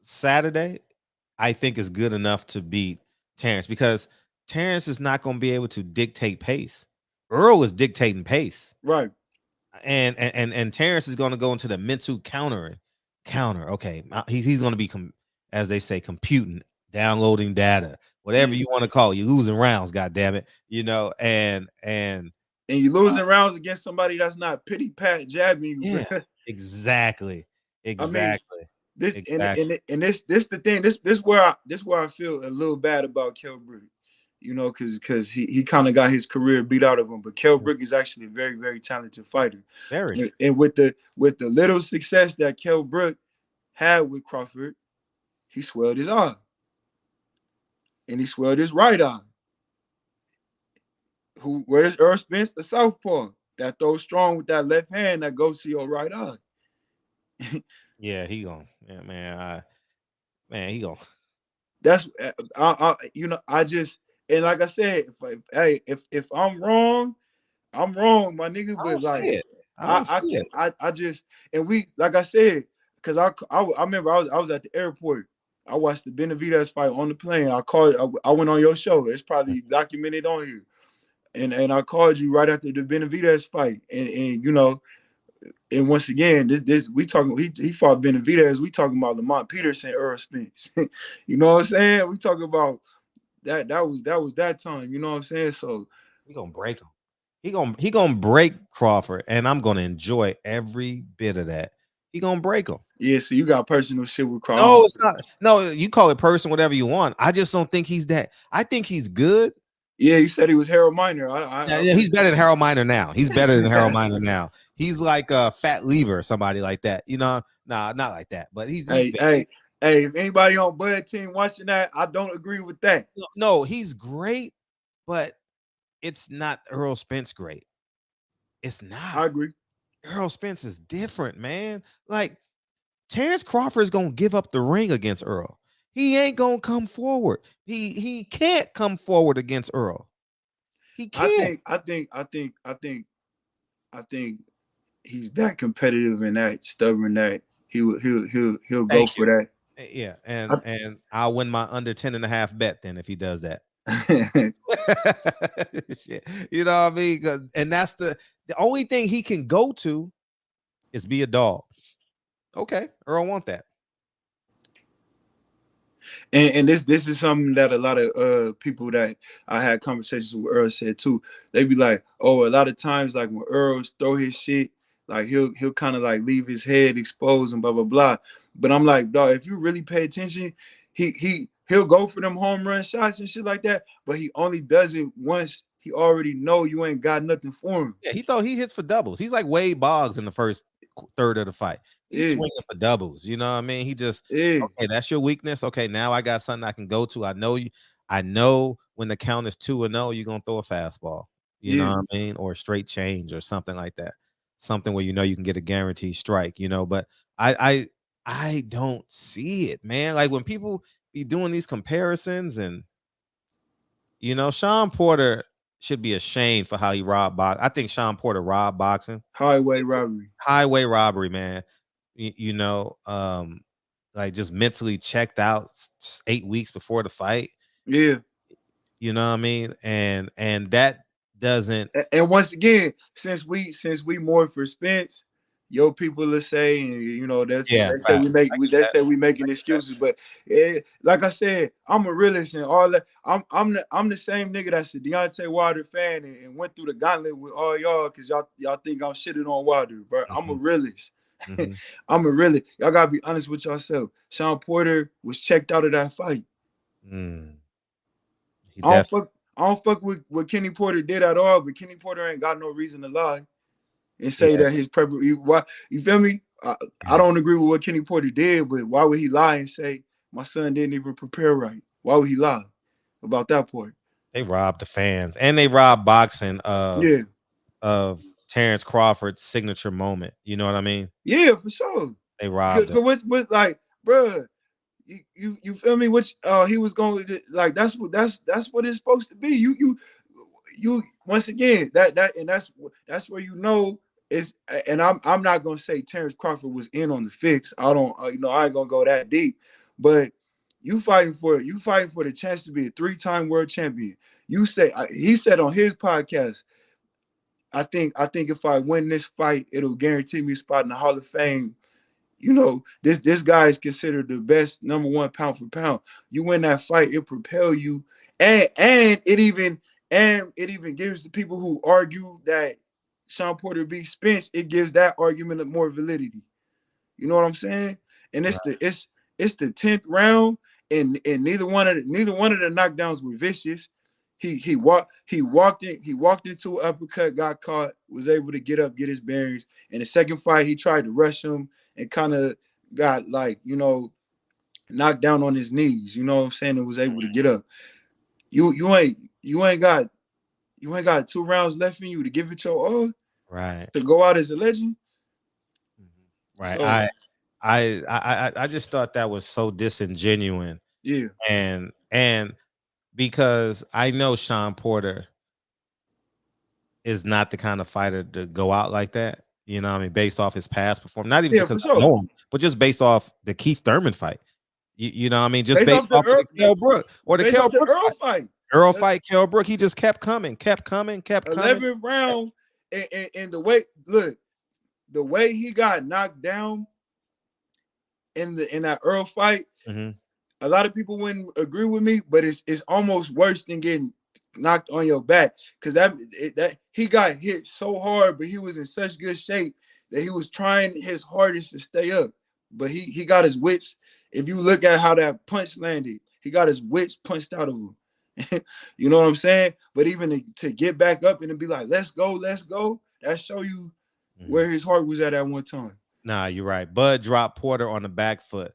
Saturday, I think is good enough to beat Terrence because Terrence is not going to be able to dictate pace. Earl is dictating pace. Right. and Terrence is going to go into the mental counter. Okay, he's going to be as they say, computing, downloading data, whatever you want to call it. You're losing rounds, god damn it, and you're losing rounds against somebody that's not pity pat jabbing you. Yeah, exactly. I mean, this the thing. This where I feel a little bad about Kell Brook, because he kind of got his career beat out of him. But Kell Brook is actually a very, very talented fighter. Very. And with the little success that Kell Brook had with Crawford, he swelled his eye, and he swelled his right eye. Where is Errol Spence, the southpaw that throws strong with that left hand that goes to your right eye? Yeah, he gonna. Yeah, man, he gonna. That's I just, and like I said, if I'm wrong, my nigga. But like, I just, and we, like I said, because I remember I was at the airport. I watched the Benavidez fight on the plane. I went on your show. It's probably documented on here. And I called you right after the Benavidez fight. And once again, this we talking, he fought Benavidez. We talking about Lamont Peterson, Errol Spence. You know what I'm saying? We talking about that was that time. You know what I'm saying? So we gonna break him. He gonna break Crawford, and I'm gonna enjoy every bit of that. He gonna break him. Yeah, so you got personal shit with Crawford. No, it's not. No, you call it person, whatever you want. I just don't think he's that. I think he's good. Yeah, you said he was Harold Miner. Yeah, he's better than Harold Miner now. He's better than Harold Miner now. He's like a Fat Lever or somebody like that. Nah, not like that. But he's hey, if anybody on Bud team watching that, I don't agree with that. No, he's great, but it's not Errol Spence great. It's not. I agree. Errol Spence is different, man. Like Terrence Crawford is gonna give up the ring against Errol. He ain't gonna come forward. He can't come forward against Errol. He can't. I think he's that competitive and that stubborn that he'll go for that. Yeah, and I'll win my under 10.5 bet then if he does that. You know what I mean? And that's the only thing he can go to is be a dog. Okay, Errol want that. And this is something that a lot of people that I had conversations with Errol said too. They be like, oh, a lot of times like when Errol throw his shit, like he'll kind of like leave his head exposed and blah blah blah. But I'm like, dog, if you really pay attention, he'll go for them home run shots and shit like that. But he only does it once he already know you ain't got nothing for him. Yeah, he thought he hits for doubles. He's like Wade Boggs in the first third of the fight. He's swinging for doubles. You know what I mean? He just okay, that's your weakness. Okay, now I got something I can go to. I know you. I know when the count is 2-0, you're gonna throw a fastball. You know what I mean, or a straight change or something like that. Something where you know you can get a guaranteed strike. But I don't see it, man. Like when people be doing these comparisons, and Sean Porter should be ashamed for how he robbed boxing. I think Sean Porter robbed boxing. Highway robbery, man. Like just mentally checked out 8 weeks before the fight. Yeah. You know what I mean? And that doesn't. And once again, since we more for Spence, your people will say, and they say we making excuses, but like I said, I'm a realist and all that. I'm the same nigga that's a Deontay Wilder fan and went through the gauntlet with all y'all because y'all think I'm shitting on Wilder, bro. I'm a realist. Mm-hmm. I'm a realist. Y'all gotta be honest with yourself. Sean Porter was checked out of that fight. I don't fuck with what Kenny Porter did at all, but Kenny Porter ain't got no reason to lie and say that his you feel me? I don't agree with what Kenny Porter did, but why would he lie and say my son didn't even prepare right? Why would he lie about that part? They robbed the fans and they robbed boxing of Terrence Crawford's signature moment. You know what I mean? Yeah, for sure. They robbed it. What like, bruh, you feel me? Which he was going to, like, that's what it's supposed to be. You once again that's where is, and I'm not gonna say Terrence Crawford was in on the fix. I don't I ain't gonna go that deep, but you fighting for the chance to be a 3-time world champion. He said on his podcast, I think if I win this fight, it'll guarantee me a spot in the Hall of Fame. You know, this guy is considered the best #1 pound for pound. You win that fight, it propel you, and it even gives the people who argue that Sean Porter beat Spence, it gives that argument more validity. You know what I'm saying? And Right. It's the 10th round, and neither one of the knockdowns were vicious. He walked into an uppercut, got caught, was able to get up, get his bearings. In the second fight, he tried to rush him and kind of got like, you know, knocked down on his knees. You know what I'm saying? And was able to get up. You ain't got 2 rounds left in you to give it your all. Right. To go out as a legend. Right. So, I just thought that was so disingenuous. Yeah. And because I know Sean Porter is not the kind of fighter to go out like that. You know what I mean? Based off his past performance. Not even because I know him, but just based off the Keith Thurman fight. You know what I mean? Just based off the Kell Brook or the Kell Brook Errol fight. Errol fight, Kell Brook. He just kept coming. 11th round. And the way he got knocked down in that Errol fight, a lot of people wouldn't agree with me, but it's almost worse than getting knocked on your back, because that he got hit so hard, but he was in such good shape that he was trying his hardest to stay up. But he got his wits. If you look at how that punch landed, he got his wits punched out of him. You know what I'm saying? But even to get back up and to be like, let's go, that show you where his heart was at one time. Nah, you're right. Bud dropped Porter on the back foot.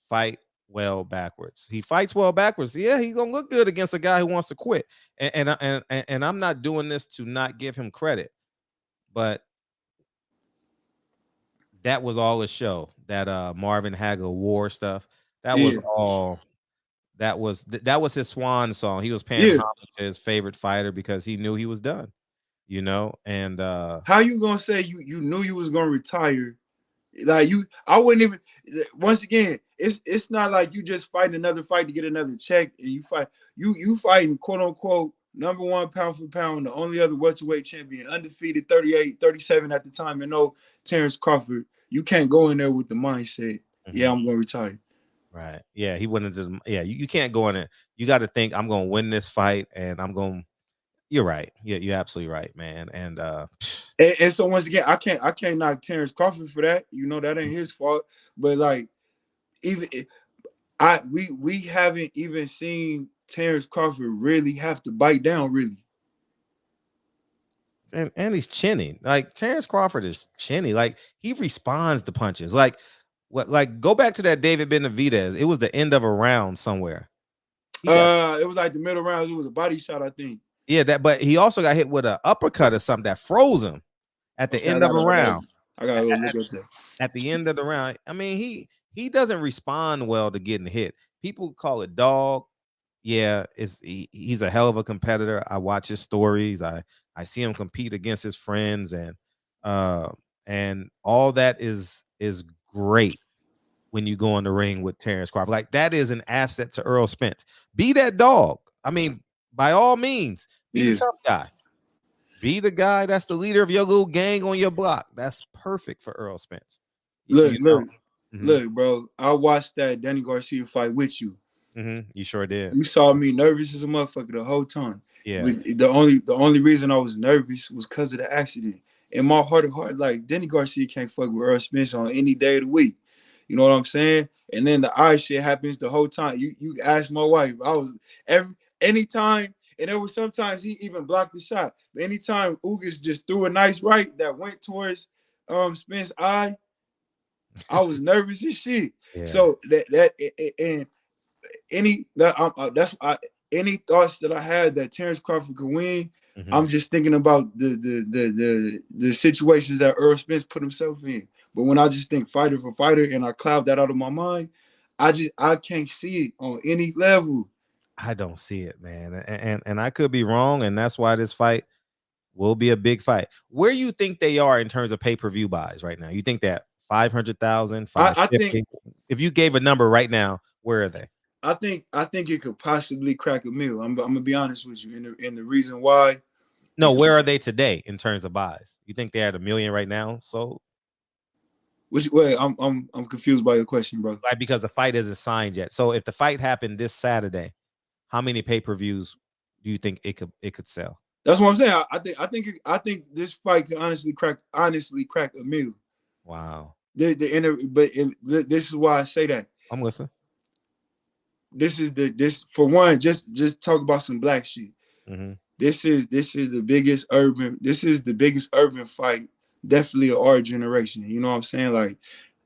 Fight well backwards. He fights well backwards. Yeah, he's gonna look good against a guy who wants to quit. And I'm not doing this to not give him credit, but that was all a show. That Marvin Hagler war stuff. That was all. That was his swan song. He was paying homage to his favorite fighter because he knew he was done. You know, and how you gonna say you knew you was gonna retire? Like I wouldn't even. Once again, it's not like you just fighting another fight to get another check, and you fighting quote unquote #1 pound for pound, the only other welterweight champion, undefeated, 38, 37 at the time, and no Terrence Crawford. You can't go in there with the mindset, yeah, I'm gonna retire. Right. Yeah, he went into you can't go in it. You got to think I'm gonna win this fight, and I'm gonna. You're right. Yeah, you're absolutely right, man. And so once again, I can't knock Terrence Crawford for that. You know, that ain't his fault. But like, we haven't even seen Terrence Crawford really have to bite down, really. And he's chinny. Like Terrence Crawford is chinny. Like he responds to punches. Like go back to that David Benavidez. It was the end of a round somewhere. It was like the middle rounds. It was a body shot, I think. Yeah, but he also got hit with an uppercut or something that froze him at the end of a round. I gotta look at that. At the end of the round, I mean, he doesn't respond well to getting hit. People call it dog. Yeah, he's a hell of a competitor. I watch his stories. I see him compete against his friends, and all that is great when you go in the ring with Terrence Crawford. Like that is an asset to Errol Spence. Be that dog. I mean, by all means, be the tough guy. Be the guy that's the leader of your little gang on your block. That's perfect for Errol Spence. Look, bro. I watched that Danny Garcia fight with you. You sure did. You saw me nervous as a motherfucker the whole time. Yeah. The only reason I was nervous was because of the accident. In my heart of heart, like Danny Garcia can't fuck with Errol Spence on any day of the week. You know what I'm saying? And then the eye shit happens the whole time. You ask my wife. I was anytime. And there was sometimes he even blocked the shot. But anytime Ugas just threw a nice right that went towards Spence's eye, I was nervous as shit. Yeah. So any thoughts that I had that Terrence Crawford could win, I'm just thinking about the situations that Errol Spence put himself in. But when I just think fighter for fighter and I cloud that out of my mind, I can't see it on any level. I don't see it, man. And I could be wrong, and that's why this fight will be a big fight. Where you think they are in terms of pay-per-view buys right now? You think that 500,000, 550? I think if you gave a number right now, where are they? I think it could possibly crack a mil. I'm gonna be honest with you, and the reason why No, where are they today in terms of buys? You think they're at 1 million right now? So, Wait, I'm confused by your question, bro. like, because the fight isn't signed yet. So if the fight happened this Saturday, how many pay-per-views do you think it could sell? That's what I'm saying. I think this fight could honestly crack $1 million. Wow. This is why I say that. I'm listening. This for one, just talk about some black shit. Mm-hmm. This is the biggest urban fight, definitely of our generation. You know what I'm saying? Like,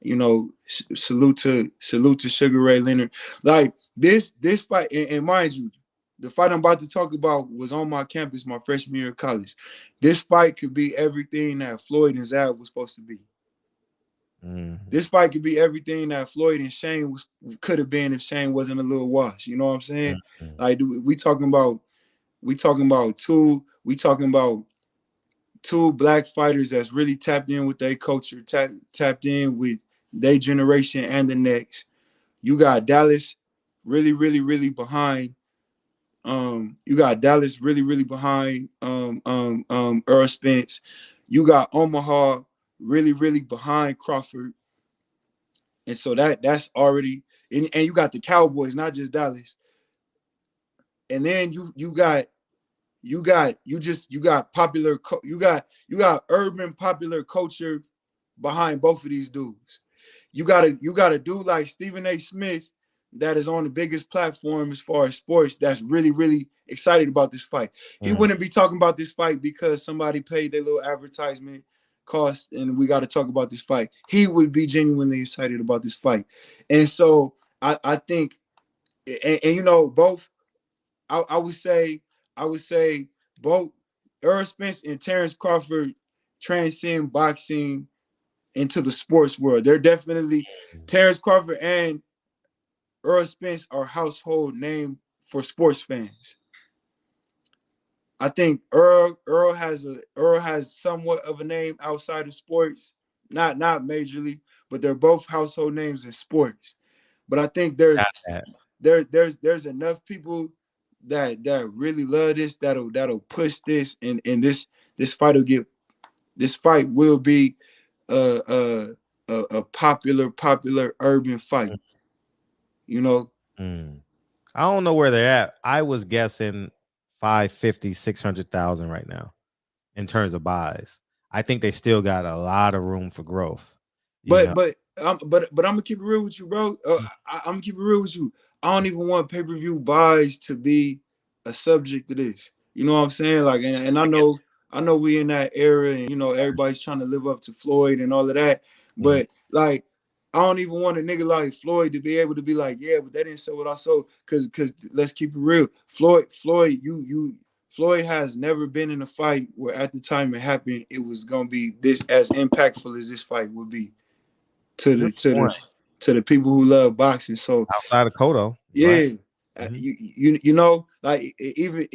you know, salute to Sugar Ray Leonard. Like this fight, and mind you, the fight I'm about to talk about was on my campus my freshman year of college. This fight could be everything that Floyd and Zab was supposed to be. Mm-hmm. This fight could be everything that Floyd and Shane could have been if Shane wasn't a little washed. You know what I'm saying? Mm-hmm. Like we talking about two black fighters that's really tapped in with their culture, tapped in with their generation and the next. You got Dallas really behind. You got Dallas really behind Earl Spence. You got Omaha really behind Crawford. And so that's already, and you got the Cowboys, not just Dallas. And then you got urban popular culture behind both of these dudes. You got a dude like Stephen A. Smith that is on the biggest platform as far as sports that's really excited about this fight. He wouldn't be talking about this fight because somebody paid their little advertisement cost and we got to talk about this fight. He would be genuinely excited about this fight. And so I think, and you know, both, I would say both Errol Spence and Terrence Crawford transcend boxing into the sports world. They're definitely, Terrence Crawford and Errol Spence are household name for sports fans. I think Errol has somewhat of a name outside of sports, not majorly, but they're both household names in sports. But I think there's enough people that really love this, that'll push this, and this fight will be a popular urban fight. You know? I don't know where they're at. I was guessing 550, 600,000 right now in terms of buys. I think they still got a lot of room for growth. But I'm gonna keep it real with you, bro. I'm gonna keep it real with you. I don't even want pay-per-view buys to be a subject to this. You know what I'm saying? Like, and I know we in that era, and you know everybody's trying to live up to Floyd and all of that. But like, I don't even want a nigga like Floyd to be able to be like, yeah, but they didn't sell what I sold. Cause let's keep it real. Floyd has never been in a fight where at the time it happened, it was gonna be this as impactful as this fight would be to the people who love boxing. So outside of Cotto, yeah. Right? You know, like even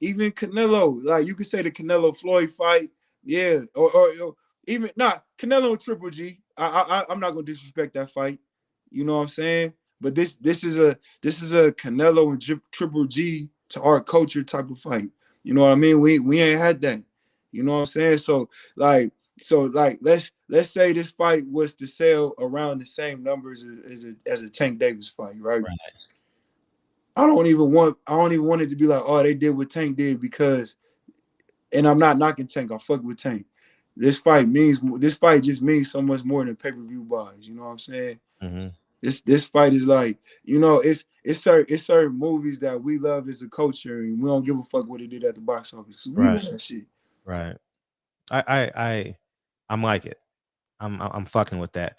Canelo, like you could say the Canelo Floyd fight, yeah, or even not Canelo and Triple G. I'm not gonna disrespect that fight. You know what I'm saying? But this is a Canelo and Triple G to our culture type of fight. You know what I mean? We ain't had that. You know what I'm saying? So let's say this fight was to sell around the same numbers as a Tank Davis fight, right? I don't even want it to be like, oh, they did what Tank did, because, and I'm not knocking Tank, I fuck with Tank. This fight just means so much more than pay-per-view buys. You know what I'm saying? This fight is like, you know, it's certain movies that we love as a culture, and we don't give a fuck what it did at the box office. So we love that shit. Right. I'm like it. I'm fucking with that.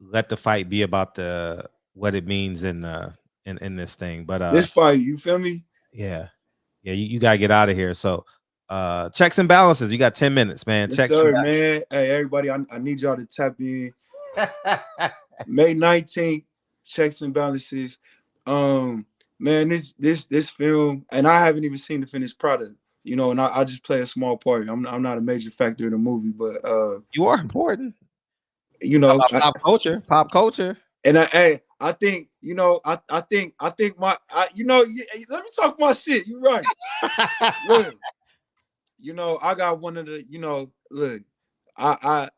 Let the fight be about what it means in this thing. But this fight, you feel me? Yeah. You gotta get out of here. So checks and balances. You got 10 minutes, man. Yes, sir, man. Hey, everybody, I need y'all to tap in. May 19th, checks and balances. Man, this film, and I haven't even seen the finished product. You know, and I just play a small part. I'm not a major factor in the movie, but you are important. You know, pop culture. And I think, you know, I think you know, let me talk my shit. You're right. Look, I got one of the, look, I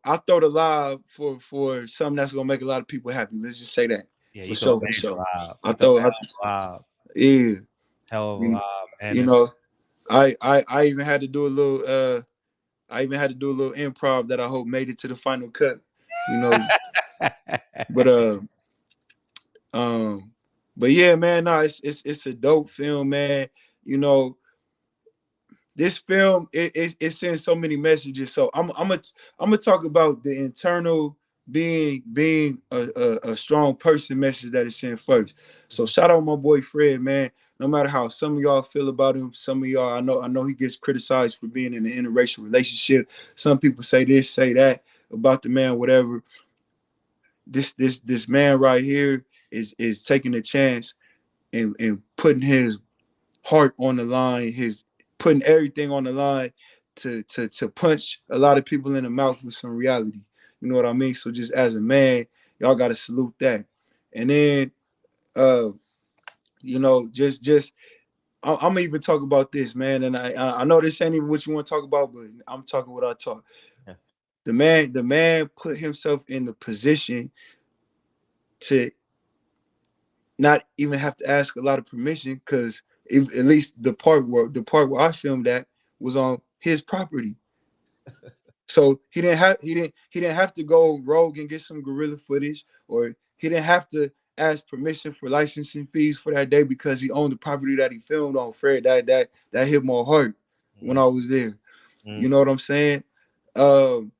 I throw the live for something that's gonna make a lot of people happy. Let's just say that. Yeah, For you throw a sure, for major sure. lob. I You throw a throw, hell of a lob. yeah, Hell of a you, lob. And you it's know, I even had to do a little improv that I hope made it to the final cut. You know, but um, but yeah, man, no, it's a dope film, man. You know, this film it sends so many messages. So I'm gonna talk about the internal being a strong person message that it sent first. So shout out my boy Fred, man. No matter how some of y'all feel about him, some of y'all I know he gets criticized for being in an interracial relationship. Some people say this, say that about the man, whatever. This man right here is taking a chance and putting his heart on the line, his putting everything on the line to punch a lot of people in the mouth with some reality. You know what I mean? So just as a man, y'all gotta salute that. And then uh, just I'm gonna even talk about this, man. And I know this ain't even what you want to talk about, but I'm talking what I talk. Yeah. The man put himself in the position to not even have to ask a lot of permission because at least the part where I filmed that was on his property. So he didn't have to go rogue and get some guerrilla footage, or he didn't have to ask permission for licensing fees for that day because he owned the property that he filmed on. Fred, that hit my heart when I was there. You know what I'm saying? Um,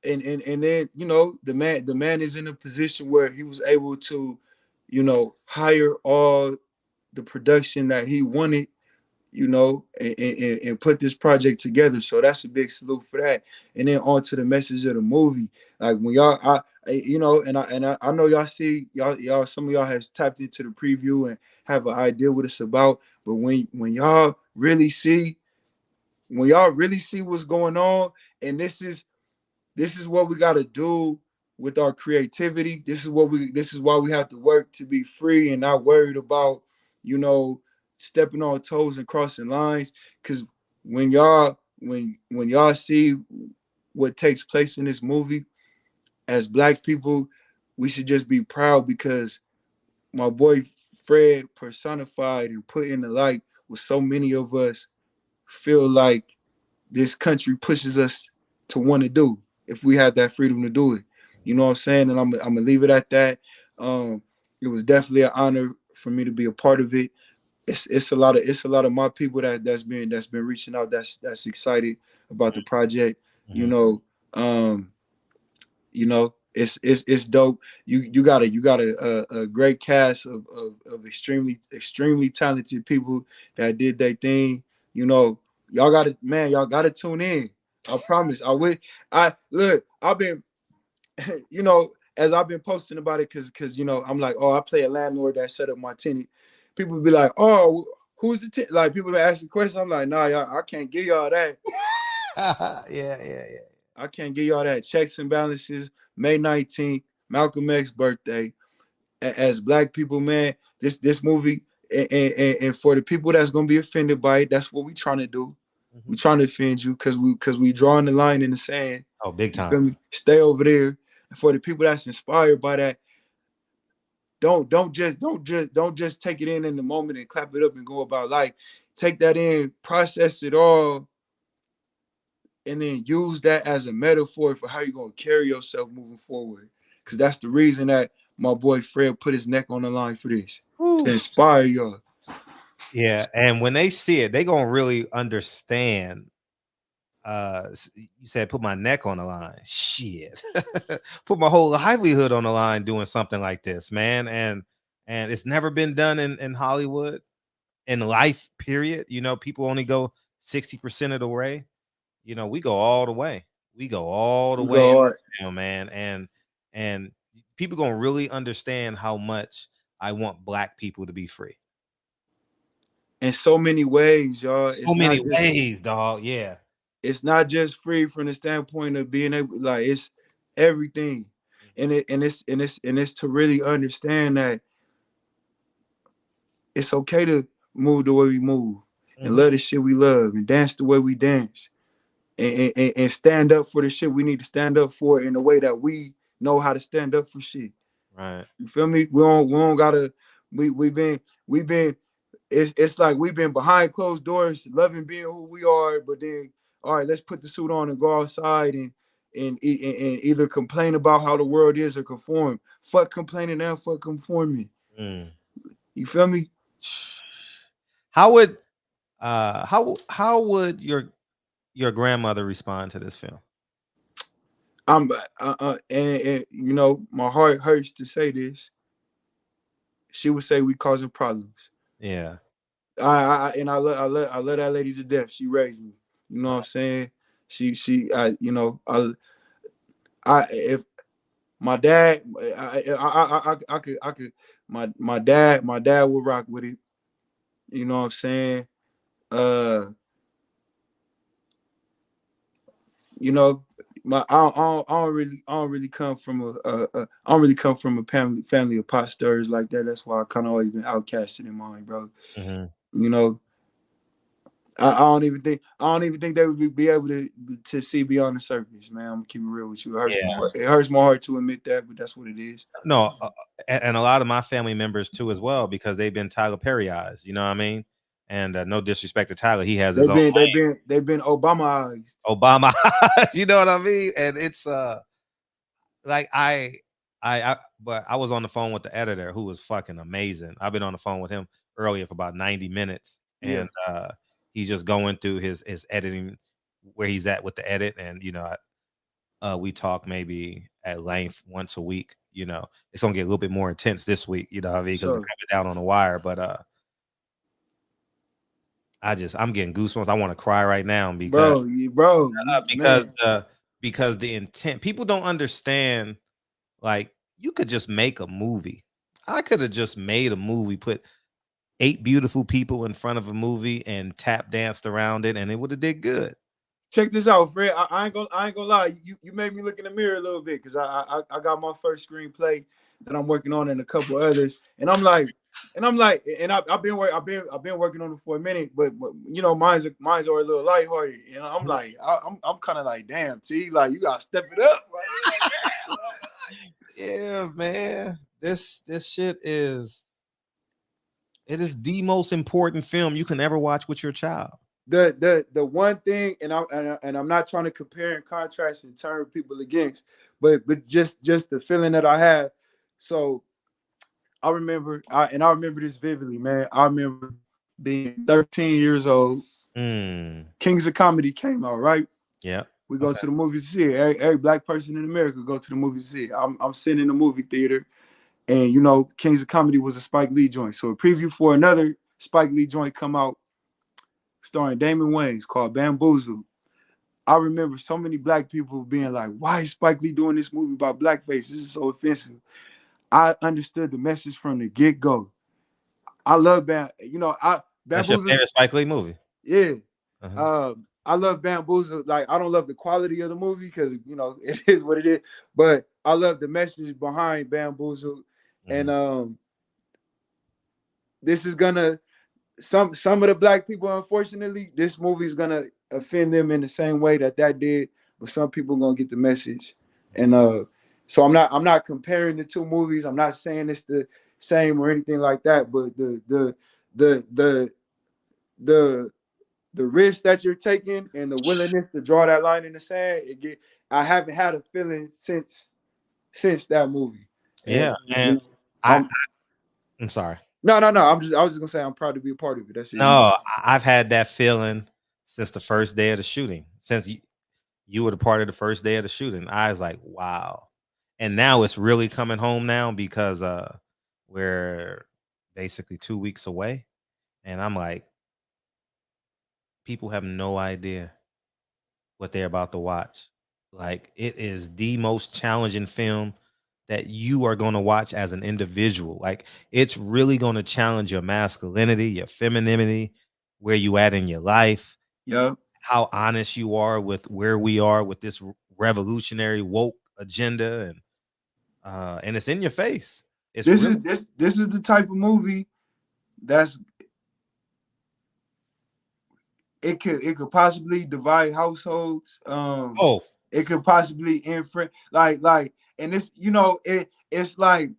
and then the man is in a position where he was able to, hire all the production that he wanted, and put this project together. So that's a big salute for that. And then on to the message of the movie. Like when y'all, I know y'all see y'all some of y'all has tapped into the preview and have an idea what it's about. But when y'all really see what's going on, and this is what we got to do with our creativity. This is why we have to work to be free and not worried about, stepping on toes and crossing lines. Cause when y'all see what takes place in this movie, as Black people, we should just be proud because my boy Fred personified and put in the light what so many of us feel like this country pushes us to want to do if we had that freedom to do it. You know what I'm saying? And I'm gonna leave it at that. It was definitely an honor for me to be a part of it. It's a lot of my people that's been reaching out, that's excited about the project. You know, um, it's dope. You got a great cast of extremely talented people that did their thing. Y'all gotta tune in. I promise. I look. I've been, as I've been posting about it, because I'm like, oh, I play a landlord that set up my tenant. People be like, oh, who's the tenant? Like people been asking questions. I'm like, nah, y'all, I can't give y'all that. Yeah. I can't give y'all that. Checks and balances. May 19th, Malcolm X's birthday. As Black people, man, this movie, and for the people that's gonna be offended by it, that's what we trying to do. We trying to offend you because we drawing the line in the sand. Oh, big You feel time. me? Stay over there. And for the people that's inspired by that, don't just take it in the moment and clap it up and go about life. Take that in, process it all, and then use that as a metaphor for how you're gonna carry yourself moving forward. Because that's the reason that my boy Fred put his neck on the line for this, to inspire y'all. Yeah, and when they see it, they gonna really understand. You said put my neck on the line. Shit, put my whole livelihood on the line doing something like this, man. And it's never been done in Hollywood, in life. Period. People only go 60% of the way. We go all the way. We go all the We way in go hard. this film, man. And people gonna really understand how much I want Black people to be free. In so many ways, y'all. So many ways, dog. Yeah. It's not just free from the standpoint of being able, like, it's everything. And it's to really understand that it's okay to move the way we move. and love the shit we love and dance the way we dance and stand up for the shit we need to stand up for in the way that we know how to stand up for shit. Right. You feel me? We don't gotta we've been it's like we've been behind closed doors, loving being who we are, but then all right, let's put the suit on and go outside and either complain about how the world is or conform. Fuck complaining and fuck conforming. You feel me? How would how would your grandmother respond to this film? I'm and you know, my heart hurts to say this. She would say we causing problems. Yeah. I love that lady to death. She raised me. You know what I'm saying? You know, if my dad, I could, my dad would rock with it. You know what I'm saying? You know, I don't really come from I don't really come from a family of pot stirrers like that. That's why I kind of always been outcasted in mine, bro. You know, I don't even think they would be able to see beyond the surface, man. I'm keeping real with you. It hurts my heart to admit that, but that's what it is. No, and a lot of my family members too as well, because they've been Tyler Perryized. You know what I mean? And no disrespect to Tyler, he has his own. They've been Obamaized. Obama, you know what I mean? And it's like but I was on the phone with the editor, who was fucking amazing. I've been on the phone with him earlier for about 90 minutes, and he's just going through his editing, where he's at with the edit, and you know, we talk maybe at length once a week. You know, it's gonna get a little bit more intense this week, you know what I mean, because we're coming down on the wire. But I'm getting goosebumps. I want to cry right now because because the intent, people don't understand. Like, you could just make a movie. I could have just made a movie, put 8 beautiful people in front of a movie and tap danced around it, and it would have did good. Check this out, Fred. I ain't gonna lie. You made me look in the mirror a little bit, because I got my first screenplay that I'm working on and a couple others, and I've been working on it for a minute, but you know, mine's are a little lighthearted, and I'm like, I'm kind of like, damn, T, like, you gotta step it up. Yeah, man. This shit is the most important film you can ever watch with your child. The one thing, and I'm not trying to compare and contrast and turn people against, but just the feeling that I have. So I remember this vividly, man. I remember being 13 years old. Kings of Comedy came out, right? Yeah. We go to the movies to see it. Every black person in America go to the movies to see it. I'm sitting in the movie theater, and you know, Kings of Comedy was a Spike Lee joint. So a preview for another Spike Lee joint come out, starring Damon Wayans, called Bamboozled. I remember so many black people being like, why is Spike Lee doing this movie about blackface? This is so offensive. I understood the message from the get-go. I love Bamboozled. That's your favorite Spike Lee movie? Yeah. I love Bamboozled. Like, I don't love the quality of the movie, because, you know, it is what it is. But I love the message behind Bamboozled. And this is gonna, some of the black people, unfortunately, this movie is gonna offend them in the same way that did, but some people gonna get the message. And so I'm not comparing the two movies. I'm not saying it's the same or anything like that, but the risk that you're taking and the willingness to draw that line in the sand, I haven't had a feeling since that movie. Yeah, and I'm sorry. No. I was just gonna say I'm proud to be a part of it. That's it. No, I've had that feeling since the first day of the shooting. Since you were the part of the first day of the shooting, I was like, wow. And now it's really coming home now, because we're basically 2 weeks away, and I'm like, people have no idea what they're about to watch. Like, it is the most challenging film that you are going to watch as an individual. Like, it's really going to challenge your masculinity, your femininity, where you at in your life. Yeah. How honest you are with where we are with this revolutionary woke agenda, and it's in your face. This is the type of movie that's it could possibly divide households. Oh, It could possibly infringe like, and it's it's like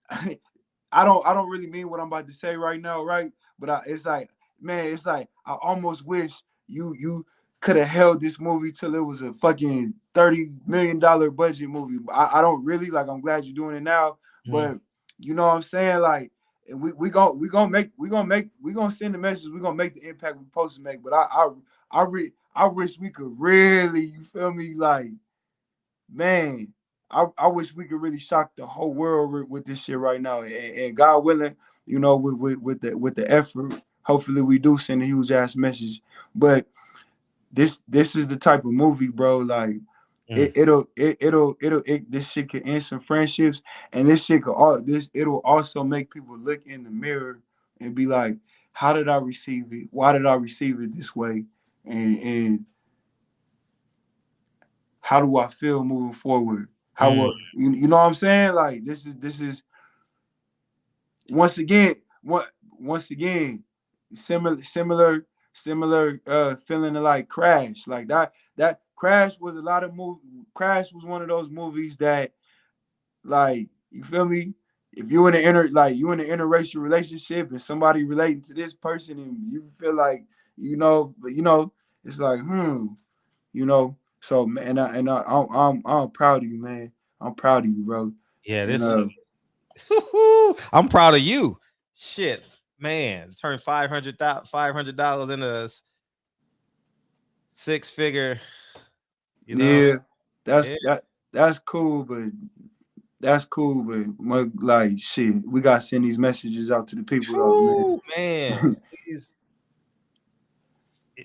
I don't really mean what I'm about to say right now, right? But it's like, man, it's like I almost wish you could have held this movie till it was a fucking $30 million budget movie. I don't really like. I'm glad you're doing it now, but you know what I'm saying? Like, we gonna send the message. We gonna make the impact we're supposed to make. But I wish we could really, you feel me? Like, man, I wish we could really shock the whole world with this shit right now. And God willing, with the effort, hopefully we do send a huge ass message. But this is the type of movie, bro. Like this shit could end some friendships, and this shit it'll also make people look in the mirror and be like, how did I receive it? Why did I receive it this way? And how do I feel moving forward? You know what I'm saying? Like this is once again similar feeling to like Crash. Like that Crash was Crash was one of those movies that, like, you feel me? If you in an interracial relationship and somebody relating to this person and you feel like it's like so, man, I'm proud of you, man. I'm proud of you, bro. Yeah, and, I'm proud of you. Shit, man, turn $500 into six-figure. Yeah, that's cool, but like, shit, we gotta send these messages out to the people, though, man.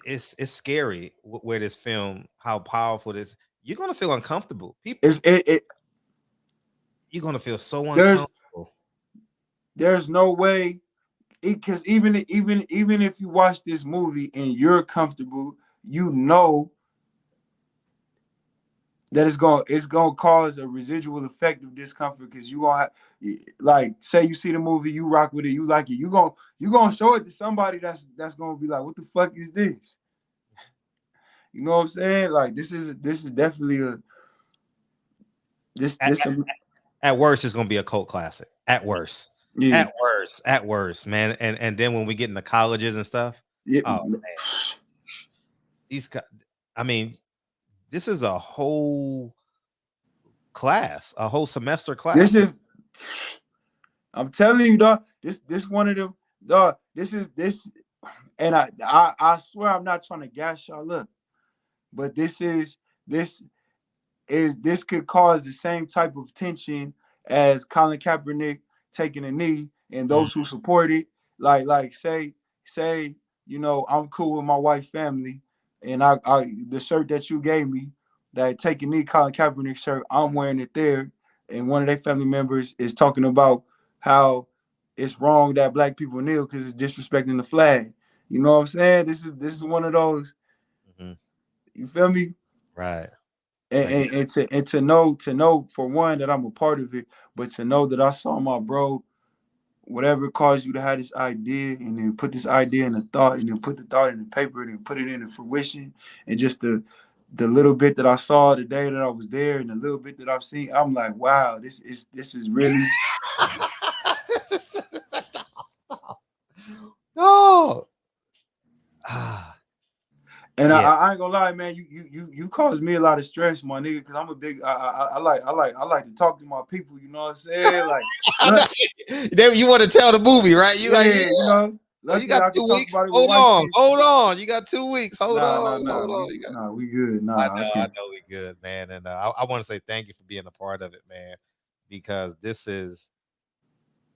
It's scary where this film, how powerful this. You're gonna feel uncomfortable. People, you're gonna feel so uncomfortable. There's no way, because even if you watch this movie and you're comfortable, you know that it's gonna cause a residual effect of discomfort, because you gonna have, like, say you see the movie, you rock with it, you like it, you gonna show it to somebody that's gonna be like, what the fuck is this? You know what I'm saying? Like, this is definitely at worst, it's gonna be a cult classic. At worst. Yeah. At worst, man. And then when we get into colleges and stuff, oh man, this is a whole class, a whole semester class. I'm telling you, dog. This one of them, dog. This, and I swear I'm not trying to gas y'all up, but this could cause the same type of tension as Colin Kaepernick taking a knee, and those who support it, like say, I'm cool with my white family, and I the shirt that you gave me, that take a knee Colin Kaepernick shirt, I'm wearing it there, and one of their family members is talking about how it's wrong that black people kneel because it's disrespecting the flag. You know what I'm saying? This is one of those. You feel me? Right. And to know for one that I'm a part of it, but to know that I saw my bro, whatever caused you to have this idea, and then put this idea in a thought, and then put the thought in the paper, and then put it into fruition, and just the little bit that I saw the day that I was there, and the little bit that I've seen, I'm like, wow, this is really. No. And yeah. I ain't gonna lie, man. You caused me a lot of stress, my nigga, because I'm a big. I like to talk to my people. You know what I'm saying? Like, you want to tell the movie, right? You like, you got 2 weeks. Hold on. You got 2 weeks. Hold on. We good. I know we good, man. And I want to say thank you for being a part of it, man, because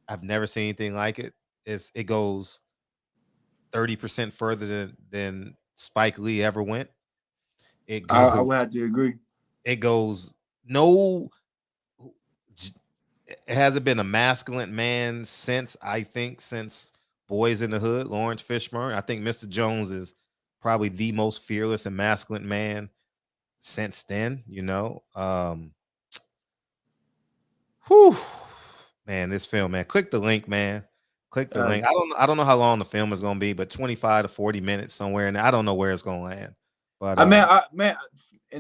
I've never seen anything like it. It goes 30% further than Spike Lee ever went. I would have to agree. It hasn't been a masculine man since Boys in the Hood, Lawrence Fishburne. I think Mr. Jones is probably the most fearless and masculine man since then, Whew. Man, this film, man. Click the link, man. Click the link. I don't know how long the film is gonna be, but 25 to 40 minutes somewhere, and I don't know where it's gonna land. But and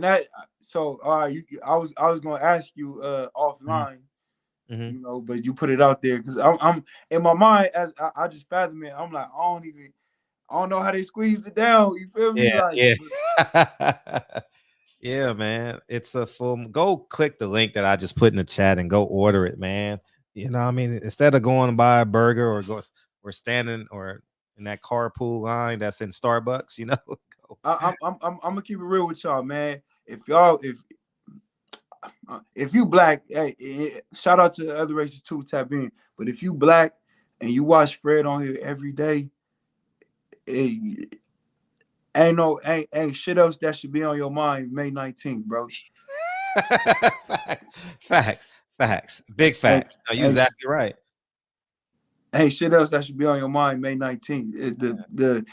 that so I was gonna ask you offline, Mhm. you know, but you put it out there because I'm in my mind as I just fathom it. I'm like, I don't know how they squeezed it down. You feel me? Like, yeah. Yeah, man. It's a full. Go click the link that I just put in the chat and go order it, man. You know what I mean? Instead of going to buy a burger or standing or in that carpool line that's in Starbucks, you know. I'm gonna keep it real with y'all, man. If you Black, hey, shout out to the other races too, tap in. But if you Black and you watch Fred on here every day, ain't shit else that should be on your mind May 19th, bro. Facts, big facts. No, you exactly right. Ain't shit else that should be on your mind May 19th.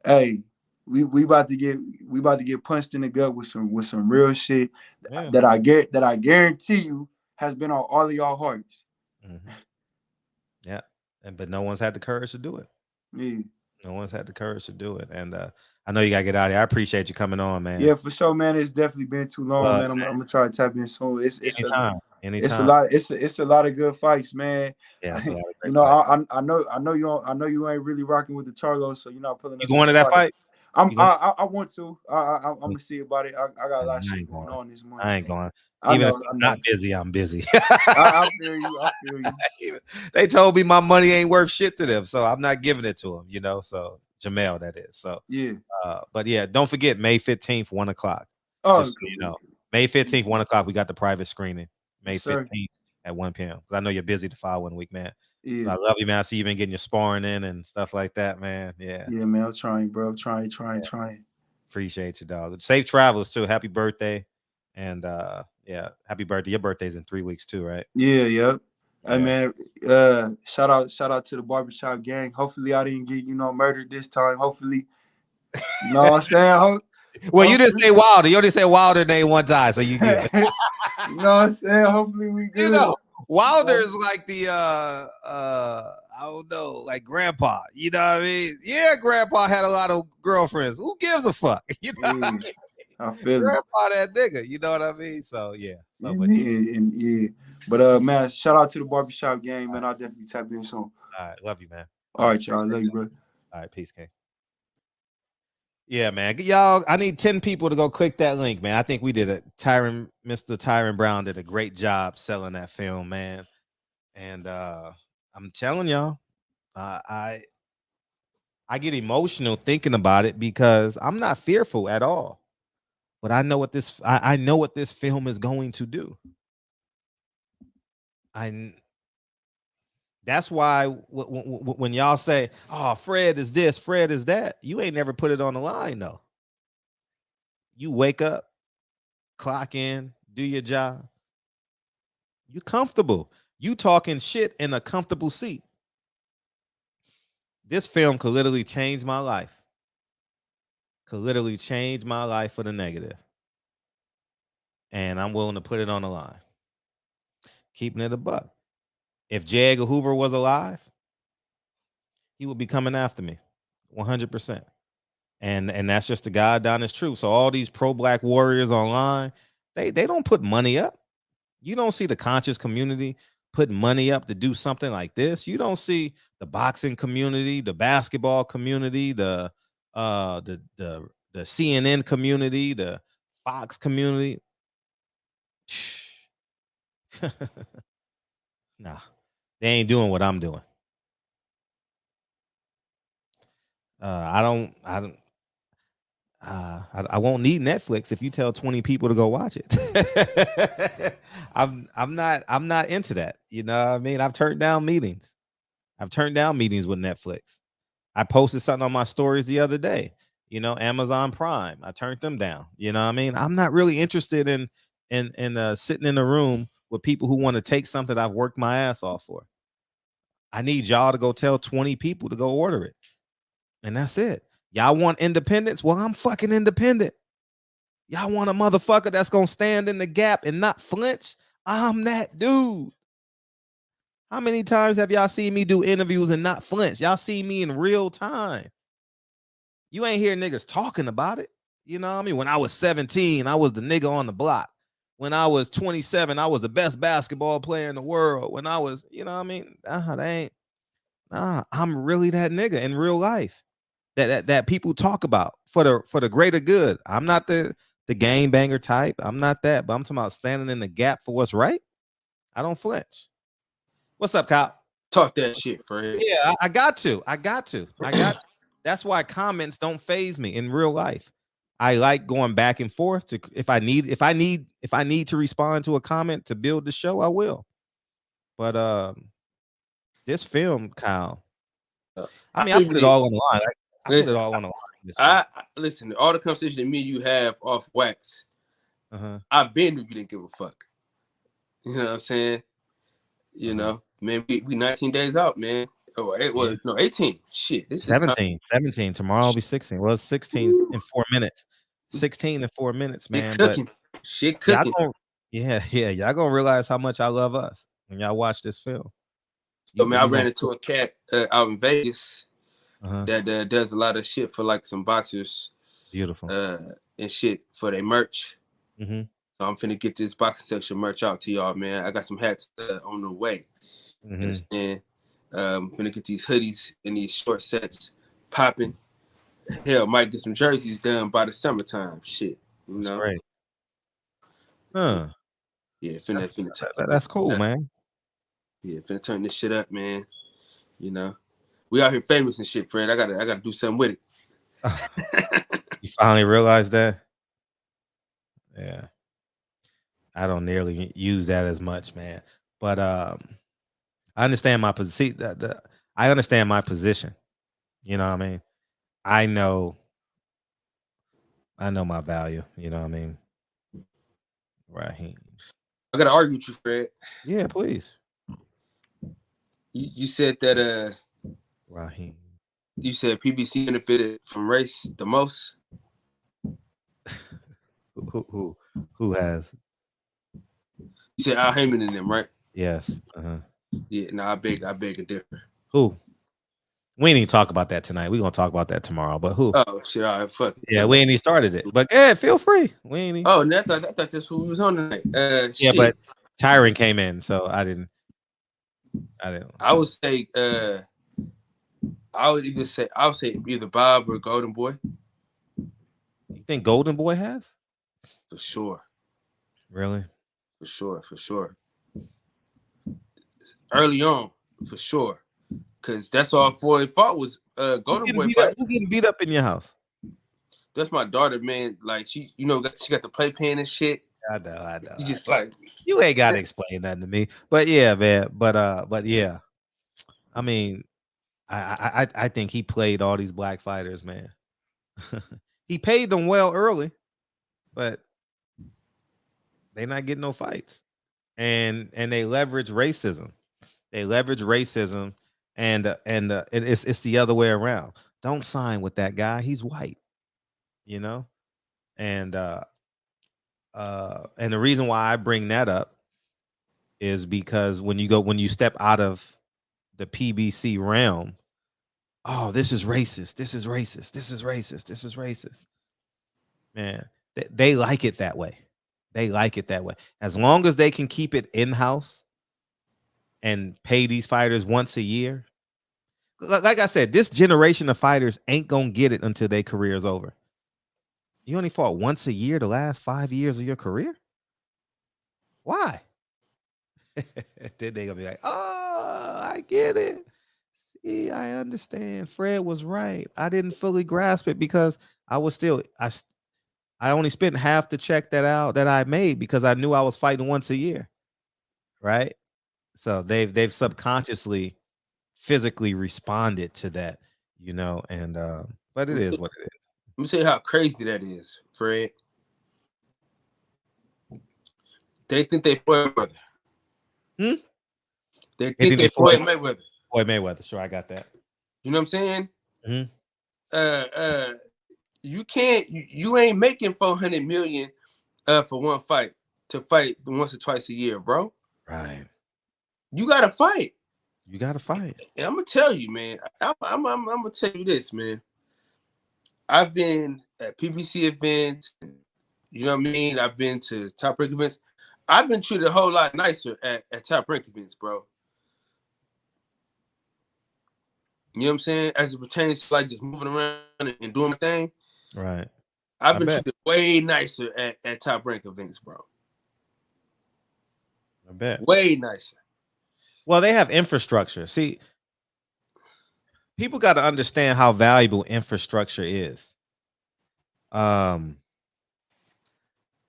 Hey, we about to get punched in the gut with some real shit that I guarantee you has been on all of y'all hearts. Mm-hmm. Yeah, but no one's had the courage to do it. Yeah. No one's had the courage to do it, and I know you gotta get out of here. I appreciate you coming on, man. Yeah, for sure, man. It's definitely been too long, man. I'm gonna try to tap in soon. Anytime. It's a lot of good fights, man. Yeah, it's a lot of great you know, fights. I know you ain't really rocking with the Charlos, so you're not pulling. You going to that fight? I want to. I'm gonna see about it. I got a lot of shit going on this month. I ain't going. Even if I'm not busy, I'm busy. I feel you. They told me my money ain't worth shit to them, so I'm not giving it to them. You know, so Jamel, that is. So yeah. But yeah, don't forget May 15th, 1 o'clock. Oh, just so you know, May 15th, 1 o'clock. We got the private screening. May 15th at 1 p.m. Because I know you're busy the following week, man. Yeah. So I love you, man. I see you been getting your sparring in and stuff like that, man. Yeah. Yeah, man. I'm trying, bro. Trying. Appreciate you, dog. Safe travels too. Happy birthday. And yeah, happy birthday. Your birthday's in 3 weeks too, right? Yeah, yep. Hey man, shout out to the barbershop gang. Hopefully I didn't get, murdered this time. Hopefully. You know what I'm saying? Well, you didn't say Wilder. You only said Wilder name one time, so you good. You know what I'm saying? Hopefully we good. You know, Wilder is like the I don't know, like grandpa. You know what I mean? Yeah, grandpa had a lot of girlfriends. Who gives a fuck? You know what I mean? I feel grandpa that nigga. You know what I mean? So yeah. But man, shout out to the barbershop gang, man. I'll definitely tap in soon. All right, love you, man. All right, y'all. Love you, bro. All right, peace, King. Yeah, man. Y'all, I need 10 people to go click that link, man. I think we did it. Mr. Tyran Brown did a great job selling that film, man. And I'm telling y'all, I get emotional thinking about it because I'm not fearful at all. But I know what this film is going to do. That's why when y'all say, "Oh, Fred is this, Fred is that," you ain't never put it on the line, though. You wake up, clock in, do your job. You comfortable. You talking shit in a comfortable seat. This film could literally change my life. Could literally change my life for the negative. And I'm willing to put it on the line. Keeping it a buck. If J. Edgar Hoover was alive, he would be coming after me 100%. And that's just the God honest truth. So all these pro-Black warriors online, they don't put money up. You don't see the conscious community put money up to do something like this. You don't see the boxing community, the basketball community, the CNN community, the Fox community. Nah, they ain't doing what I'm doing. I won't need Netflix if you tell 20 people to go watch it. I'm not into that. You know what I mean? I've turned down meetings. I've turned down meetings with Netflix. I posted something on my stories the other day. Amazon Prime. I turned them down. You know what I mean? I'm not really interested in sitting in a room with people who want to take something I've worked my ass off for. I need y'all to go tell 20 people to go order it. And that's it. Y'all want independence? Well, I'm fucking independent. Y'all want a motherfucker that's going to stand in the gap and not flinch? I'm that dude. How many times have y'all seen me do interviews and not flinch? Y'all see me in real time. You ain't hear niggas talking about it. You know what I mean? When I was 17, I was the nigga on the block. When I was 27, I was the best basketball player in the world. When I was, you know what I mean? I'm really that nigga in real life that people talk about for the greater good. I'm not the game banger type. I'm not that, but I'm talking about standing in the gap for what's right. I don't flinch. What's up, Kyle? Talk that shit, Fred. Yeah, I got to. That's why comments don't phase me in real life. I like going back and forth to if I need to respond to a comment to build the show, I will. But this film, Kyle, I mean, I put it all on the line. I put it all on the line. Listen, all the conversation that me and you have off wax, I've been if you didn't give a fuck. You know what I'm saying? You know, man, we 19 days out, man. Oh, 18. Shit, this 17. 17. Tomorrow will be 16. Well, it's 16 in 4 minutes. 16 in 4 minutes, man. Shit cooking. Y'all gonna realize how much I love us when y'all watch this film. So, man, I ran into a cat out in Vegas that does a lot of shit for like some boxers. Beautiful. And shit for their merch. So I'm finna get this boxing section merch out to y'all, man. I got some hats on the way. Understand? I'm finna get these hoodies and these short sets popping. Hell, might get some jerseys done by the summertime. Shit, you know. Great. Huh? Yeah, that's cool, man. Yeah, finna turn this shit up, man. You know, we out here famous and shit, Fred. I gotta do something with it. You finally realized that? Yeah. I don't nearly use that as much, man. But I understand my position. I understand my position. You know what I mean? I know my value. You know what I mean? Raheem. I gotta argue with you, Fred. Yeah, please. You said that Raheem. You said PBC benefited from race the most. Who has? You said Al Heyman in them, right? Yes. Yeah, no, I beg to differ. Who? We ain't even talk about that tonight. We're gonna talk about that tomorrow. But who? Oh shit! All right, fuck. Yeah, we ain't even started it. But yeah, feel free. We ain't. Oh, I thought that's who we was on tonight. Yeah, shit. but Tyran came in, so I didn't. I would say. I would say either Bob or Golden Boy. You think Golden Boy has? For sure. Really? For sure. Early on, for sure. Because that's all Floyd fought was Golden Boy fight. Who getting beat up in your house? That's my daughter, man. Like she got the playpen and shit. I know. You just like you ain't gotta explain that to me. But yeah, man. But yeah. I mean, I think he played all these black fighters, man. He paid them well early, but they not getting no fights. And they leverage racism. And it's the other way around. Don't sign with that guy. He's white, you know? And the reason why I bring that up is because when you step out of the PBC realm, oh, this is racist. This is racist. This is racist. This is racist. Man, they like it that way. They like it that way. As long as they can keep it in-house and pay these fighters once a year. Like I said, this generation of fighters ain't gonna get it until their career is over. You only fought once a year the last 5 years of your career? Why? Then they gonna be like, oh, I get it. See, I understand. Fred was right. I didn't fully grasp it because I only spent half the check that I made because I knew I was fighting once a year. Right? So they've subconsciously physically responded to that, you know, and but it is what it is. Let me tell you how crazy that is, Fred. They think they Floyd Mayweather. They think they Floyd Mayweather. Floyd Mayweather, sure, I got that. You know what I'm saying? You ain't making $400 million for one fight to fight once or twice a year, bro. Right. You gotta fight. You gotta fight. And I'm gonna tell you, man. I'm gonna tell you this, man. I've been at PBC events. You know what I mean? I've been to Top Rank events. I've been treated a whole lot nicer at Top Rank events, bro. You know what I'm saying? As it pertains to like just moving around and doing my thing. Right. I've been treated way nicer at Top Rank events, bro. I bet. Way nicer. Well, they have infrastructure. See, people got to understand how valuable infrastructure is.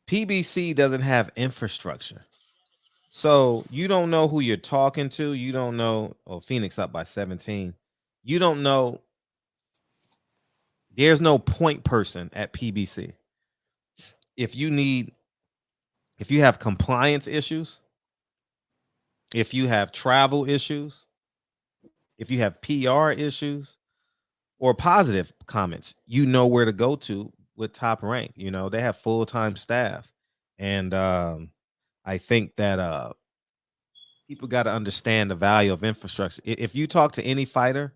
PBC doesn't have infrastructure. So you don't know who you're talking to. You don't know. Oh, Phoenix up by 17. You don't know. There's no point person at PBC. If you have compliance issues, if you have travel issues, if you have PR issues or positive comments, you know where to go to with Top Rank. You know, they have full-time staff. And I think that people got to understand the value of infrastructure. If you talk to any fighter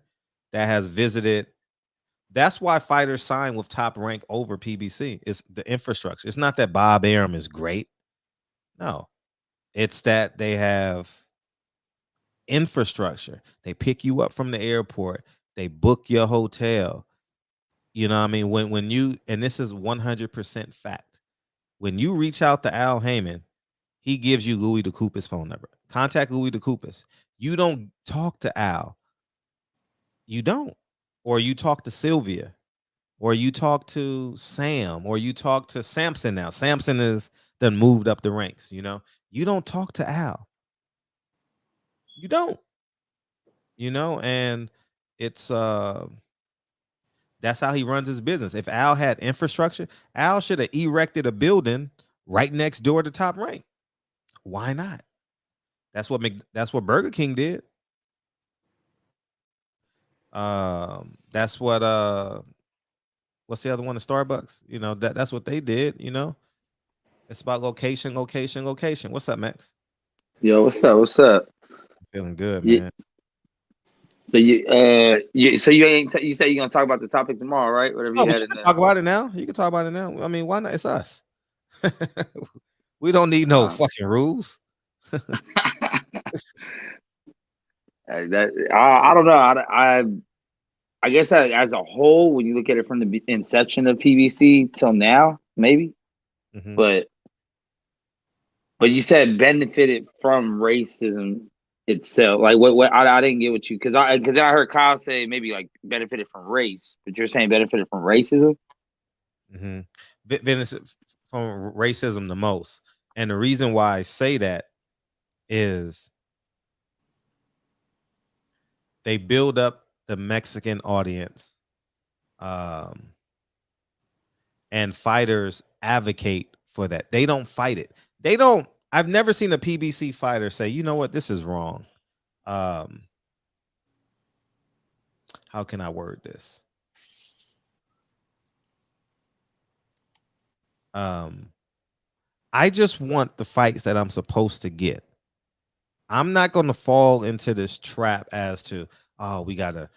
that has visited, that's why fighters sign with Top Rank over PBC. It's the infrastructure. It's not that Bob Arum is great. No, it's that they have infrastructure. They pick you up from the airport. They book your hotel. You know what I mean? When you, and this is 100% fact, when you reach out to Al Heyman, he gives you Louis DeCoop's phone number. Contact Louis DeCoop. You don't talk to Al. You don't. Or you talk to Sylvia. Or you talk to Sam. Or you talk to Samson now. Samson is done moved up the ranks, you know. You don't talk to Al. You don't. You know, and it's that's how he runs his business. If Al had infrastructure, Al should have erected a building right next door to Top Rank. Why not? That's what Burger King did. That's what what's the other one? The Starbucks. You know, that's what they did, you know. It's about location. What's up, Max? Yo, what's up? What's up? Feeling good, man. So you say you're gonna talk about the topic tomorrow, right? Whatever you but had you in can there. talk about it now. You can talk about it now. I mean, why not? It's us. We don't need no fucking rules. I don't know. I guess that as a whole, when you look at it from the inception of PBC till now, maybe. Mm-hmm. But you said benefited from racism itself. Like what? I didn't get what you, because I heard Kyle say maybe like benefited from race, but you're saying benefited from racism. Mm-hmm. Benefited from racism the most, and the reason why I say that is they build up the Mexican audience, and fighters advocate for that. They don't fight it. They don't. I've never seen a PBC fighter say, you know what, this is wrong. How can I word this? I just want the fights that I'm supposed to get. I'm not going to fall into this trap as to, oh, we got to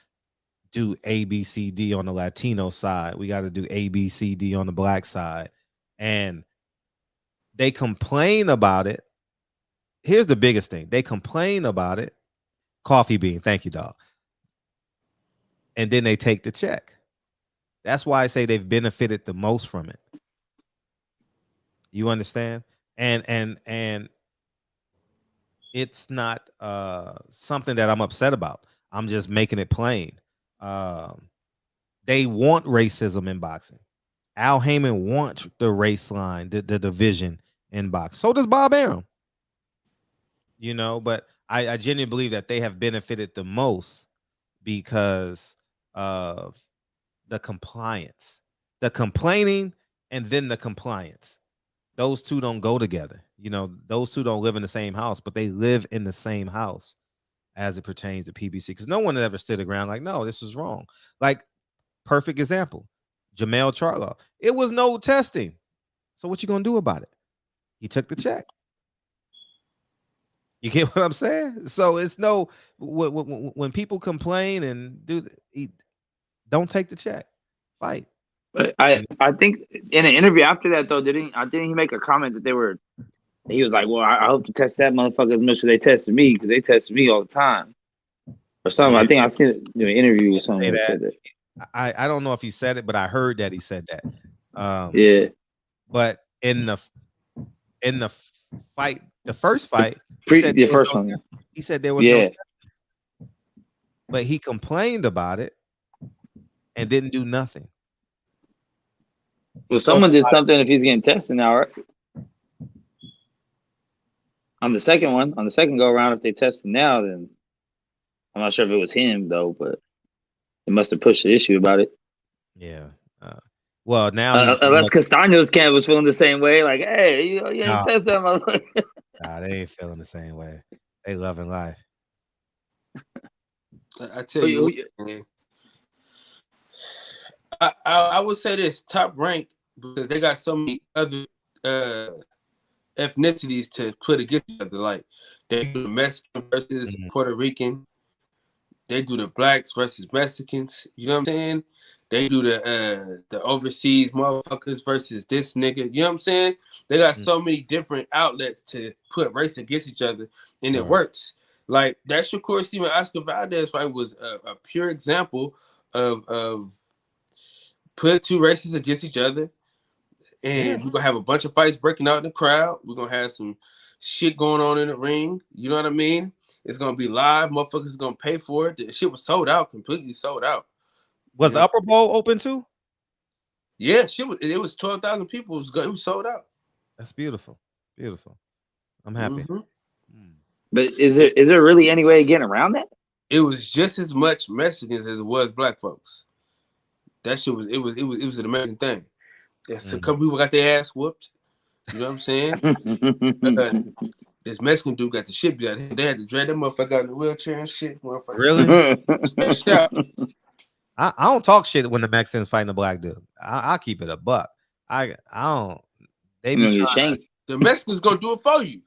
do ABCD on the Latino side. We got to do ABCD on the black side. And they complain about it. Here's the biggest thing. They complain about it. Coffee bean. Thank you, dog. And then they take the check. That's why I say they've benefited the most from it. You understand? And it's not something that I'm upset about. I'm just making it plain. They want racism in boxing. Al Heyman wants the race line, the division in boxing. So does Bob Arum. You know, but I genuinely believe that they have benefited the most because of the compliance, the complaining, and then the compliance. Those two don't go together. You know, those two don't live in the same house, but they live in the same house as it pertains to PBC. Because no one has ever stood around like, no, this is wrong. Like, perfect example, Jamel Charlo. It was no testing. So what you gonna do about it? He took the check. You get what I'm saying? So it's no when people complain and don't take the check, fight. But I think in an interview after that though, didn't he make a comment that he was like, well, I hope to test that motherfucker as much as they tested me because they tested me all the time or something. Yeah. I think I seen it in an interview or something. That said that. I don't know if he said it, but I heard that he said that. Yeah. But in the fight, the first fight, he said there was no test. But he complained about it and didn't do nothing. Well, someone did something if he's getting tested now, right? On the second go around, if they tested now, then I'm not sure if it was him though, but it must have pushed the issue about it. Yeah. Well, now unless Castaño's camp was feeling the same way, like, hey, you test that motherfucker. Nah, they ain't feeling the same way. They loving life. I tell you, man, I would say this top ranked because they got so many other ethnicities to put against each other. Like they do the Mexican versus Puerto Rican. They do the blacks versus Mexicans. You know what I'm saying? They do the overseas motherfuckers versus this nigga. You know what I'm saying? They got so many different outlets to put race against each other, and it works. Like that Shakur Stevenson Oscar Valdez fight was a pure example of put two races against each other, and we're gonna have a bunch of fights breaking out in the crowd. We're gonna have some shit going on in the ring. You know what I mean? It's gonna be live. Motherfuckers is gonna pay for it. The shit was sold out, completely sold out. Was the upper bowl open too? Yeah, it was 12,000 people. It was sold out. That's beautiful. Beautiful. I'm happy. But is there really any way of getting around that? It was just as much Mexicans as it was black folks. That shit was an amazing thing. Yeah, so a couple people got their ass whooped. You know what I'm saying? This Mexican dude got the shit beat out of him. They had to drag that motherfucker out in the wheelchair and shit. Really? I don't talk shit when the Mexicans fighting a black dude. I'll keep it a buck. I don't. They be trying. The Mexicans gonna do it for you.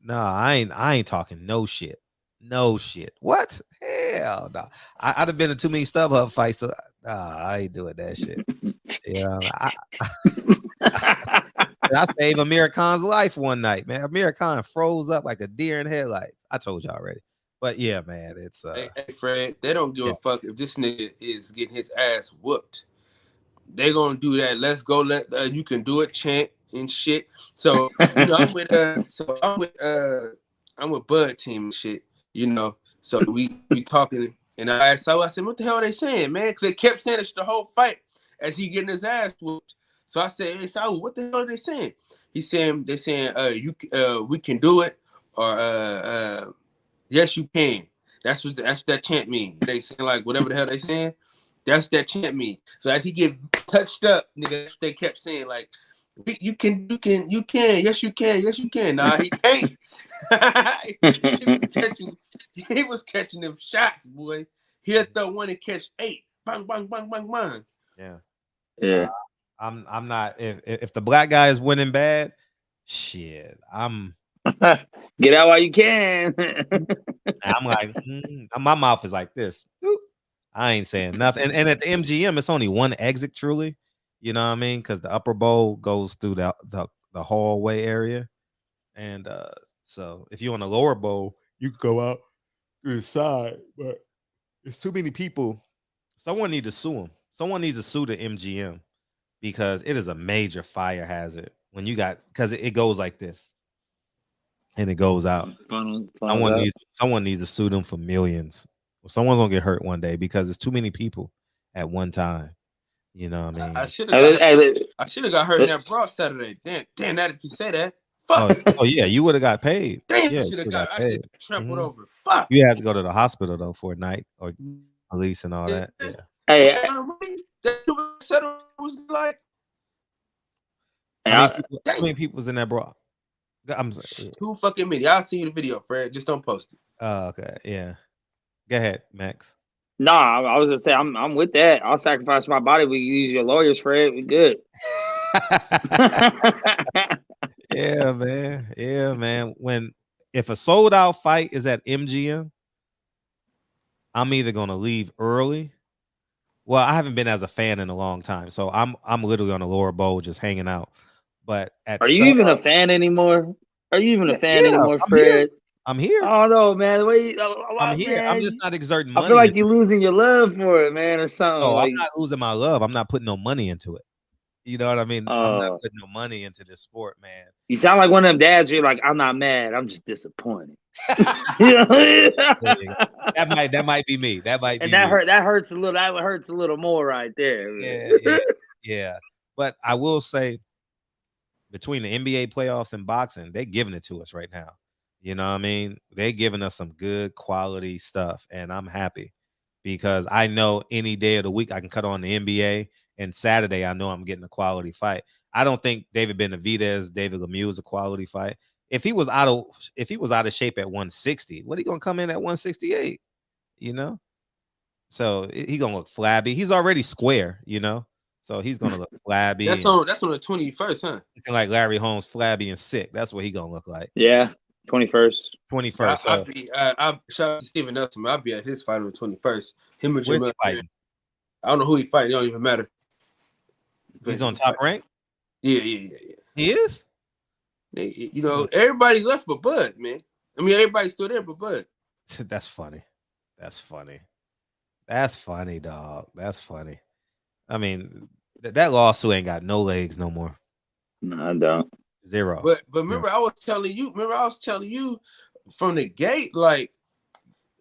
No, I ain't talking no shit. No shit. What? Hell no. I'd have been in too many StubHub fights. So, I ain't doing that shit. Yeah, I saved Amir Khan's life one night, man. Amir Khan froze up like a deer in headlights. I told you already. But yeah, man, it's hey Fred, they don't give a fuck if this nigga is getting his ass whooped. They gonna do that. Let's go. You can do it, chant and shit. So you know, I'm with Bud team and shit. You know, so we talking, and I said, what the hell are they saying, man? Because they kept saying it the whole fight as he getting his ass whooped. So I said, hey, Saul, what the hell are they saying? They're saying, we can do it, or yes, you can. That's what that chant mean. They saying like whatever the hell they saying. That's what that chant mean. So as he get touched up, nigga, that's what they kept saying. Like, you can, yes, you can. Nah, he can't. he was catching them shots, boy. He'll throw one and catch 8. Bang, bang, bang, bang, bang. Yeah. I'm not. If the black guy is winning bad, shit. Get out while you can. I'm like, my mouth is like this. I ain't saying nothing. And at the MGM, it's only one exit, truly. You know what I mean? Because the upper bowl goes through the hallway area. And so if you're on the lower bowl, you can go out through the side. But it's too many people. Someone needs to sue them. Someone needs to sue the MGM because it is a major fire hazard when you got, because it goes like this. And it goes out. Someone needs to sue them for millions. Well, someone's gonna get hurt one day because it's too many people at one time. You know what I mean? I should have got hurt in that broad Saturday. Damn, now that you say that. Fuck. Oh yeah, you would have got paid. Damn, yeah, I should have trampled over. Fuck. You had to go to the hospital though for a night or police and all that. Yeah. Hey, that was like. How many people was in that broad? I'm sorry. Too fucking many. I'll see you the video, Fred. Just don't post it. Oh, okay. Yeah. Go ahead, Max. No, I was gonna say I'm with that. I'll sacrifice my body. We use your lawyers, Fred. We good. Yeah, man. Yeah, man. When if a sold out fight is at MGM, I'm either gonna leave early. Well, I haven't been as a fan in a long time, so I'm literally on the lower bowl just hanging out. But Are you even a fan anymore? Are you even a fan anymore, I'm Fred? here. I'm here. Oh no, man! Wait, I'm here. Man, I'm just not exerting I money. feel like you're losing your love for it, man, or something. No, like, I'm not losing my love. I'm not putting no money into it. You know what I mean? I'm not putting no money into this sport, man. You sound like one of them dads. You're like, I'm not mad. I'm just disappointed. That might be me. That might be. And that hurts a little. That hurts a little more right there. Yeah. But I will say, between the NBA playoffs and boxing, they're giving it to us right now. You know what I mean? They're giving us some good quality stuff, and I'm happy because I know any day of the week I can cut on the NBA, and Saturday I know I'm getting a quality fight. I don't think David Benavidez, David Lemieux is a quality fight. If he was out of shape at 160, what he gonna come in at 168? You know, so he gonna look flabby. He's already square, you know, so he's gonna look flabby. That's on the 21st, huh? He's like Larry Holmes, flabby and sick. That's what he gonna look like. Yeah. 21st. 21st. I'll shout out to Steven Nelson. I'll be at his fight on the 21st. Him and Where's he fighting? I don't know who he fighting. It don't even matter. He's on Top Rank? Yeah. He is? You know, everybody left but Bud, man. I mean, everybody's still there but Bud. That's funny, dog. That's funny. I mean, that lawsuit ain't got no legs no more. No, I don't. Zero. But remember, I was telling you from the gate, like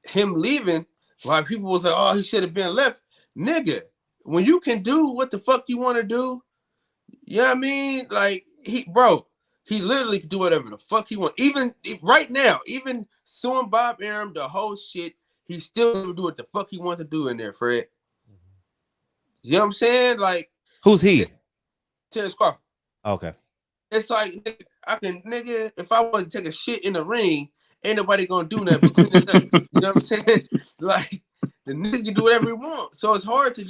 him leaving, why people was like, oh, he should have been left. Nigga, when you can do what the fuck you want to do, you know what I mean? Like he literally can do whatever the fuck he want. Even right now, even suing Bob Arum, the whole shit, he still gonna do what the fuck he wants to do in there, Fred. You know what I'm saying? Like, who's he? Terrence Crawford. Okay. It's like, nigga, if I want to take a shit in the ring, ain't nobody gonna do nothing but clean it up. You know what I'm saying? Like, the nigga can do whatever he wants. So it's hard to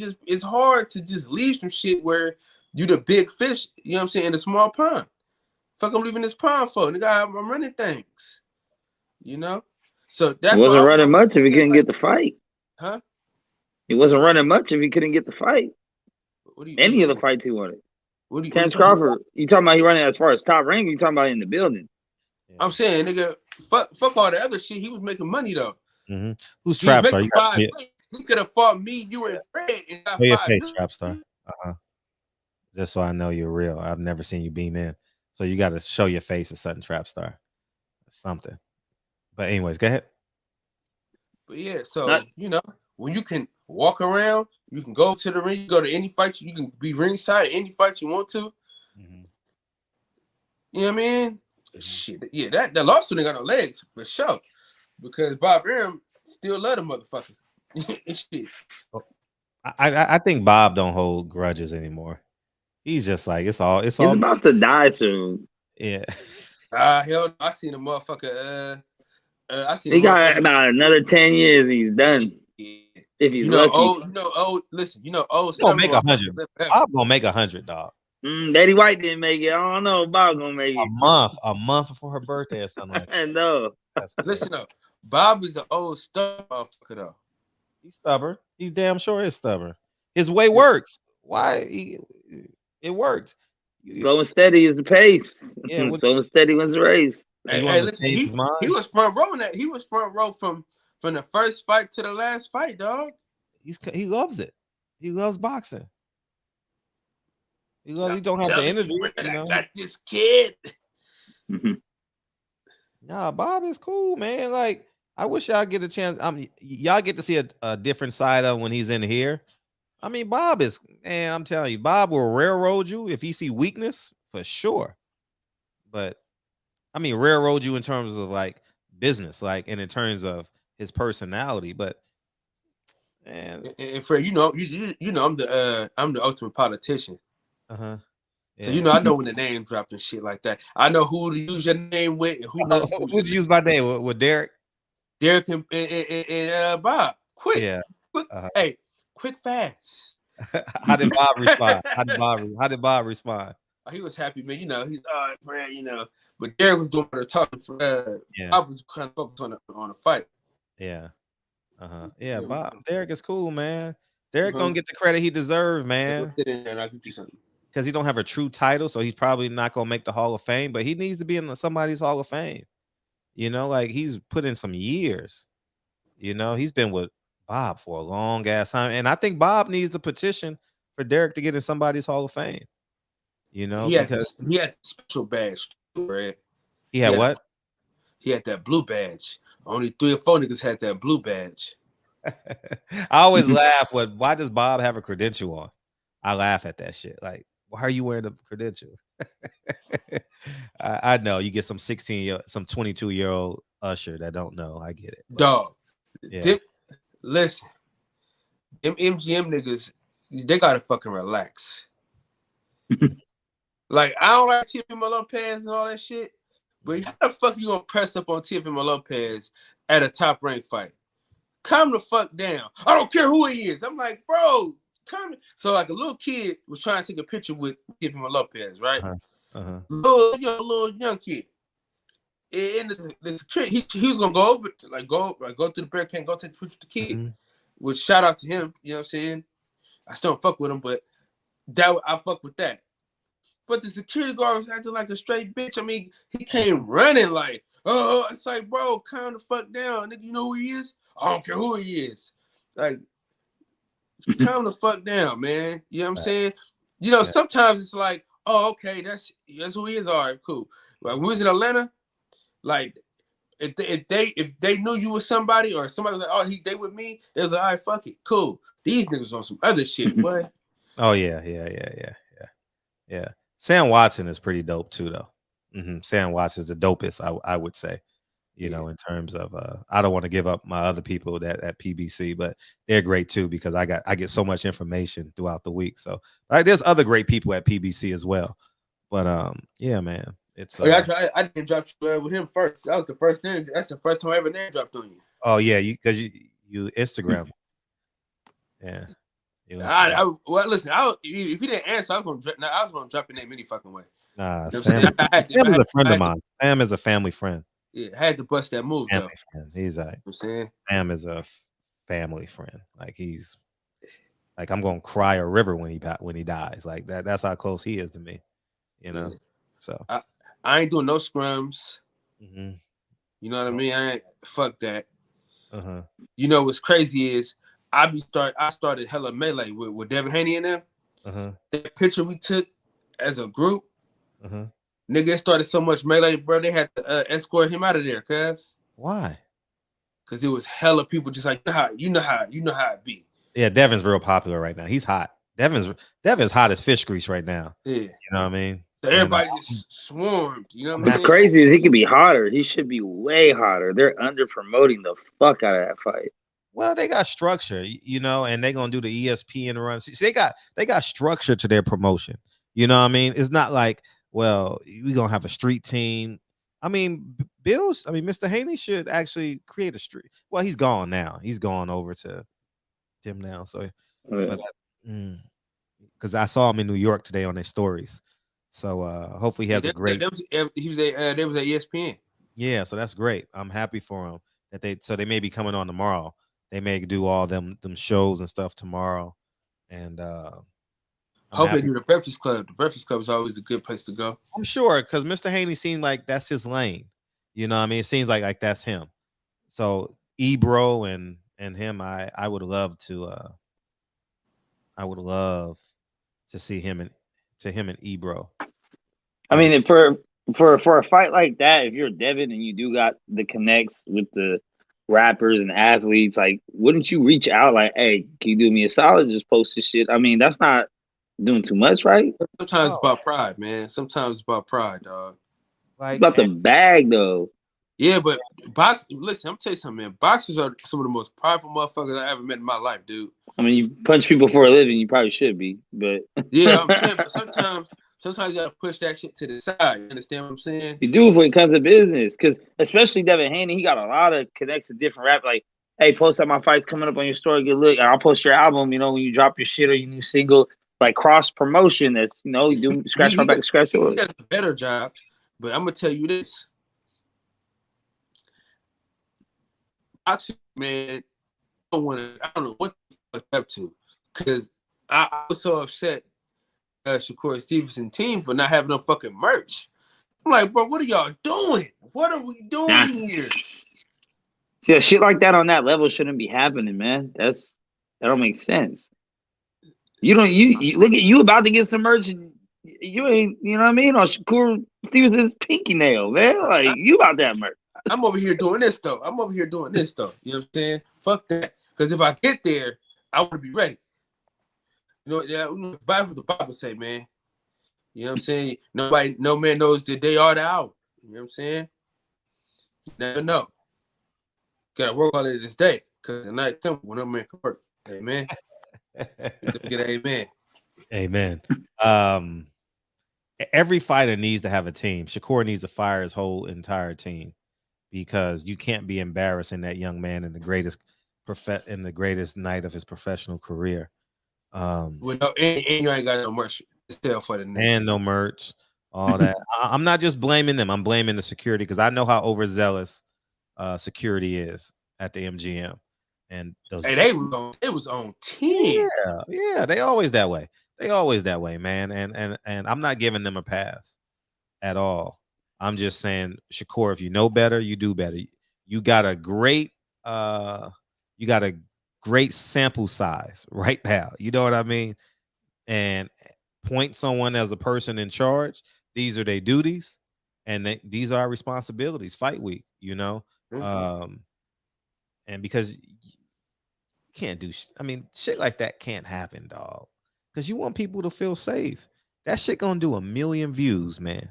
just leave some shit where you the big fish, you know what I'm saying, in a small pond. Fuck, I'm leaving this pond for, nigga. I'm running things. You know? So that's he wasn't running much if he couldn't get the fight. Huh? He wasn't running much if he couldn't get the fight. Any of the fights he wanted. Terrence Crawford, you talking about he running as far as Top Rank? You talking about in the building? I'm saying, nigga, fuck all the other shit. He was making money though. Mm-hmm. Who's Trapstar? He could have fought me, you, and Fred. And got your face, Trapstar. Just so I know you're real. I've never seen you beam in, so you got to show your face or something, Trapstar, something. But anyways, go ahead. But yeah, so you know, when you can walk around, you can go to the ring, you go to any fight, you can be ringside at any fight you want to. Mm-hmm. You know what I mean? Shit, yeah, that lawsuit ain't got no legs for sure. Because Bob Arum still love the motherfuckers. Shit. I think Bob don't hold grudges anymore. He's just like he's about to die soon. Yeah. Hell, I seen a motherfucker. He got about another 10 years. He's done. If he's lucky. Listen, he's gonna make 100. Bob gonna make 100, dog. Betty White didn't make it. I don't know. Bob gonna make it. A month before her birthday or something like that. I know. Listen though, Bob is an old stubborn motherfucker though. He's stubborn. He's damn sure is stubborn. His way works. Why? It works. Slow and steady is the pace. Yeah, slow and steady wins the race. Hey, listen, he was front row in that. He was front row from the first fight to the last fight, dog. He loves it. He loves boxing. He don't have the energy. I got this kid. Nah, Bob is cool, man. Like, I wish y'all get a chance. Y'all get to see a different side of him when he's in here. I mean, Bob is, man, I'm telling you, Bob will railroad you if he see weakness for sure. But I mean, railroad you in terms of like business, like, and in terms of his personality. But man, and Fred, you know, I'm the ultimate politician. Yeah. So you know, I know when the name dropped and shit like that. I know who to use your name with. And who knows who'd you use my name with Derek? Derek and Bob. Quick, yeah. Quick, hey, quick, fast. How did Bob respond? How did Bob respond? he was happy, man. You know, he's man, you know. But Derek was doing the talking. I was kind of focused on the fight. Yeah. Yeah, Bob. Derek is cool, man. Derek don't get the credit he deserves, man. Sit in there and I'll give you something. Because he don't have a true title, so he's probably not gonna make the Hall of Fame. But he needs to be in somebody's Hall of Fame. You know, like he's put in some years. You know, he's been with Bob for a long ass time, and I think Bob needs the petition for Derek to get in somebody's Hall of Fame. You know, because he had the special badge, right? He had what? He had that blue badge. Only 3 or 4 niggas had that blue badge. I always laugh. Why does Bob have a credential on? I laugh at that shit. Like, why are you wearing a credential? I know you get some 22-year-old usher that don't know. I get it. Dog. Yeah. Listen, them MGM niggas, they gotta fucking relax. Like, I don't like Teofimo Lopez and all that shit, but how the fuck you gonna press up on Teofimo Lopez at a top ranked fight? Calm the fuck down. I don't care who he is. I'm like, bro, come. So like a little kid was trying to take a picture with Teofimo Lopez, right? Little young kid. And the kid, he was gonna go over, go through the barricade, go take a picture with the kid. Which shout out to him, you know what I'm saying? I still don't fuck with him, but I fuck with that. But the security guard was acting like a straight bitch. I mean, he came running like, oh, it's like, bro, calm the fuck down. Nigga, you know who he is? I don't care who he is. Like, calm the fuck down, man. You know what I'm saying? You know, sometimes it's like, oh, okay, that's who he is. All right, cool. Like, when we was in Atlanta, like, if they knew you was somebody or somebody was like, oh, they with me, they was like, all right, fuck it, cool. These niggas on some other shit, boy. Oh yeah. Sam Watson is pretty dope too, though. Sam Watson is the dopest, I would say. You know, in terms of I don't want to give up my other people at PBC, but they're great too because I get so much information throughout the week. So there's other great people at PBC as well. But yeah, man. It's I didn't drop with him first. That was the first name. That's the first time I ever name dropped on you. Oh yeah, because you Instagram. Yeah. Well, listen. If you didn't answer, I was gonna drop your name any fucking way. Nah, Sam is a friend of mine. Sam is a family friend. Yeah, I had to bust that move though. Friend. He's like, I'm saying Sam is a family friend. Like he's like I'm gonna cry a river when he dies. Like that. That's how close he is to me. You know. Yeah. So I ain't doing no scrums. You know what I mean? I ain't fuck that. You know what's crazy is I started hella melee with Bud-Haney and them. That picture we took as a group, nigga, started so much melee, bro. They had to escort him out of there, cuz. Why? Because it was hella people just like you know how it be. Yeah, Devin's real popular right now. He's hot. Devin's hot as fish grease right now. Yeah, you know what I mean. So everybody just swarmed. You know what I'm saying? What's crazy is he could be hotter. He should be way hotter. They're under promoting the fuck out of that fight. Well, they got structure, you know, and they're gonna do the ESPN run. See, they got structure to their promotion. You know what I mean? It's not like, well, we're gonna have a street team. I mean, Mr. Haney should actually create a street. Well, he's gone now. He's gone over to Tim now. So, because I saw him in New York today on their stories. So hopefully he has a great. They was at ESPN. Yeah, so that's great. I'm happy for him that they may be coming on tomorrow. They may do all them shows and stuff tomorrow, and hopefully they do the Breakfast Club. The Breakfast Club is always a good place to go. I'm sure because Mr. Haney seemed like that's his lane. You know what I mean? It seems like that's him. So Ebro and him, I would love to see him and Ebro. I mean, for a fight like that, if you're Devin and you do got the connects with the rappers and athletes, like, wouldn't you reach out like, hey, can you do me a solid? Just post this shit. I mean, that's not doing too much, right? Sometimes it's about pride, man. Sometimes it's about pride, dog. Like, it's about the bag, though. Yeah, but listen, I'm tell you something, man. Boxers are some of the most prideful motherfuckers I ever met in my life, dude. I mean, you punch people for a living, you probably should be, but yeah, I'm saying, but sometimes you gotta push that shit to the side. You understand what I'm saying? You do when it comes to business, because especially Bud-Haney, he got a lot of connects to different rap. Like, hey, post up my fights coming up on your story, good look, and I'll post your album. You know, when you drop your shit or your new single, like cross promotion. That's you do scratch my back, scratch yours. He does a better job, but I'm gonna tell you this. Boxing, man, I don't know what the fuck up to, because I was so upset Shakur Stevenson team for not having no fucking merch. I'm like, bro, what are y'all doing? What are we doing here? Yeah, shit like that on that level shouldn't be happening, man. That don't make sense. You don't you look at you about to get some merch and you ain't, you know what I mean? On Shakur Stevenson's pinky nail, man. Like you about that merch. I'm over here doing this though. You know what I'm saying? Fuck that. Because if I get there, I want to be ready. You know, the Bible say, man. You know what I'm saying? No man knows the day or the hour. You know what I'm saying? You never know. Gotta work on it this day. Because the night comes when no man can work. Amen. Get amen. Amen. Every fighter needs to have a team. Shakur needs to fire his whole entire team, because you can't be embarrassing that young man in the greatest night of his professional career. And you ain't got no merch to sell for the name. And no merch, all that. I'm not just blaming them. I'm blaming the security, because I know how overzealous security is at the MGM. And those it was on 10. Yeah, they always that way. Man. And I'm not giving them a pass at all. I'm just saying, Shakur, if you know better, you do better. You got a great sample size right now. You know what I mean? And point someone as a person in charge. These are their duties, and these are our responsibilities. Fight week, you know. Mm-hmm. And because you can't do, shit like that can't happen, dog. Because you want people to feel safe. That shit gonna do 1 million views, man.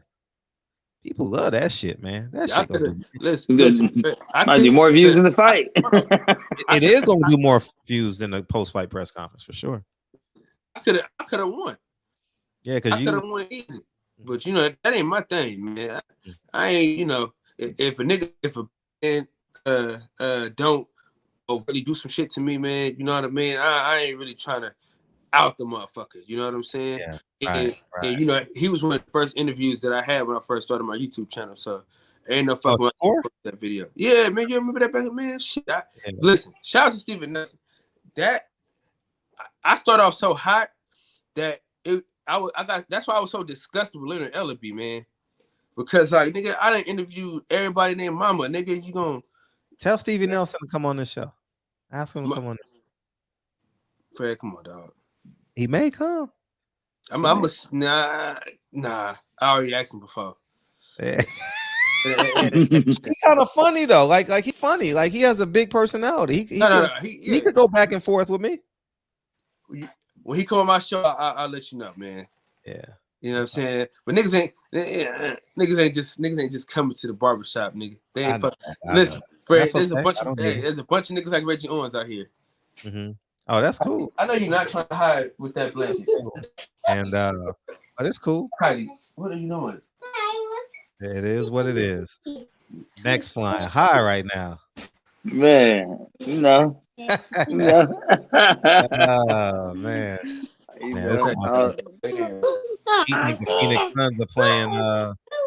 People love that shit, man. That shit gonna do. Listen. I do more views in the fight. It is gonna do more views than the post-fight press conference for sure. I could have won. Yeah, because I could have won easy. But that ain't my thing, man. I ain't, if a man don't really do some shit to me, man, you know what I mean? I ain't really trying to out the motherfucker, you know what I'm saying? Yeah, and he was one of the first interviews that I had when I first started my YouTube channel. So ain't no fucking that video. Yeah, man, you remember that back, man? Shit. Listen, shout out to Steven Nelson. That I started off so hot that that's why I was so disgusted with Leonard Ellaby, man. Because like nigga, I done interviewed everybody named Mama. Nigga, you gonna tell Steven Nelson to come on this show. Ask him to come on this show. Fred, come on, dog. He may come. Nah. I already asked him before. Yeah. He's kind of funny though. Like he's funny. Like he has a big personality. He could go back and forth with me. When he come on my show, I'll let you know, man. Yeah. You know what I'm saying? But niggas ain't just coming to the barbershop, nigga. They ain't listen, Fred, there's a bunch of niggas like Reggie Owens out here. Mm-hmm. Oh, that's cool. I know you're not trying to hide with that blanket. And it's cool. Heidi, what are you doing? It is what it is. Next flying high right now. Man, no. Oh man. He think the Phoenix Suns are playing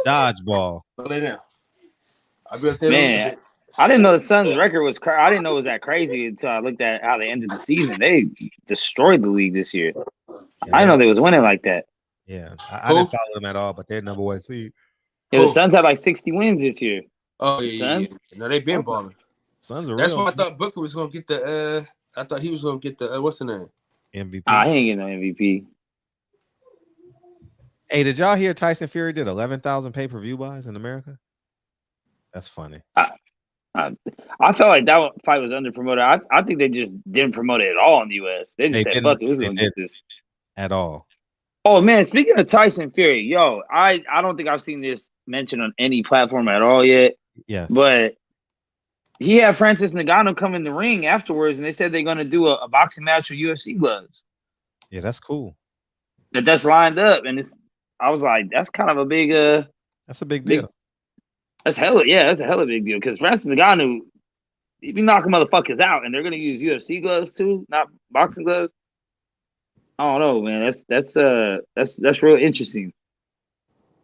dodgeball. Man, I didn't know the Suns' record was I didn't know it was that crazy until I looked at how they ended the season. They destroyed the league this year. Yeah. I didn't know they was winning like that. Yeah, I didn't follow them at all, but they're number one seed. Yeah, the Suns had like 60 wins this year. Oh yeah. No, they've been balling. Suns are That's real. why I thought Booker was gonna get the. I thought he was gonna get the. What's the name? MVP. He ain't getting no MVP. Hey, did y'all hear Tyson Fury did 11,000 pay-per-view buys in America? That's funny. I felt like that fight was underpromoted. I think they just didn't promote it at all in the U.S. They just said, "Fuck it, we're gonna get this." At all. Oh man, speaking of Tyson Fury, yo, I don't think I've seen this mentioned on any platform at all yet. Yes. But he had Francis Ngannou come in the ring afterwards, and they said they're gonna do a boxing match with UFC gloves. Yeah, that's cool. That's lined up, and I was like, that's kind of a big that's a big deal. That's a hella big deal because Francis Ngannou, if you knock motherfuckers out and they're gonna use UFC gloves too, not boxing gloves. I don't know, man. That's real interesting.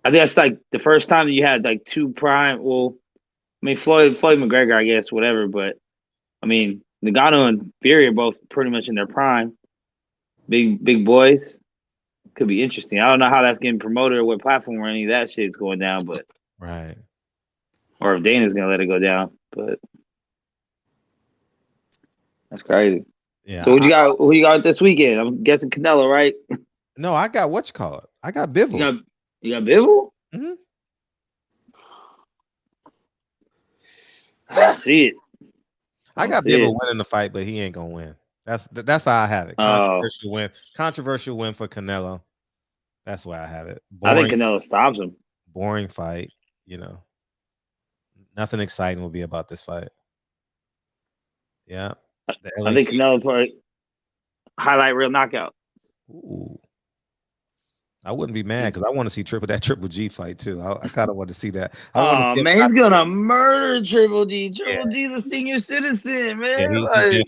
I think that's like the first time that you had like two prime. Well, I mean Floyd McGregor, I guess, whatever. But I mean, Ngannou and Fury are both pretty much in their prime. Big boys. Could be interesting. I don't know how that's getting promoted or what platform or any of that shit's going down, but right. Or if Dana's gonna let it go down, but that's crazy. Yeah. So who you got this weekend? I'm guessing Canelo, right? No, I got what you call it. I got Bivol. You got Bivol? Mm-hmm. I see it. I got Bivol winning the fight, but he ain't gonna win. That's how I have it. Controversial win. Controversial win for Canelo. That's why I have it. Boring, I think Canelo stops him. Boring fight. You know, nothing exciting will be about this fight. Yeah, I think Canelo probably highlight reel knockout. Ooh. I wouldn't be mad because I want to see Triple G fight too. I kind of want to see that. Oh man, he's gonna Murder Triple G. Triple G's a senior citizen, man. Yeah, he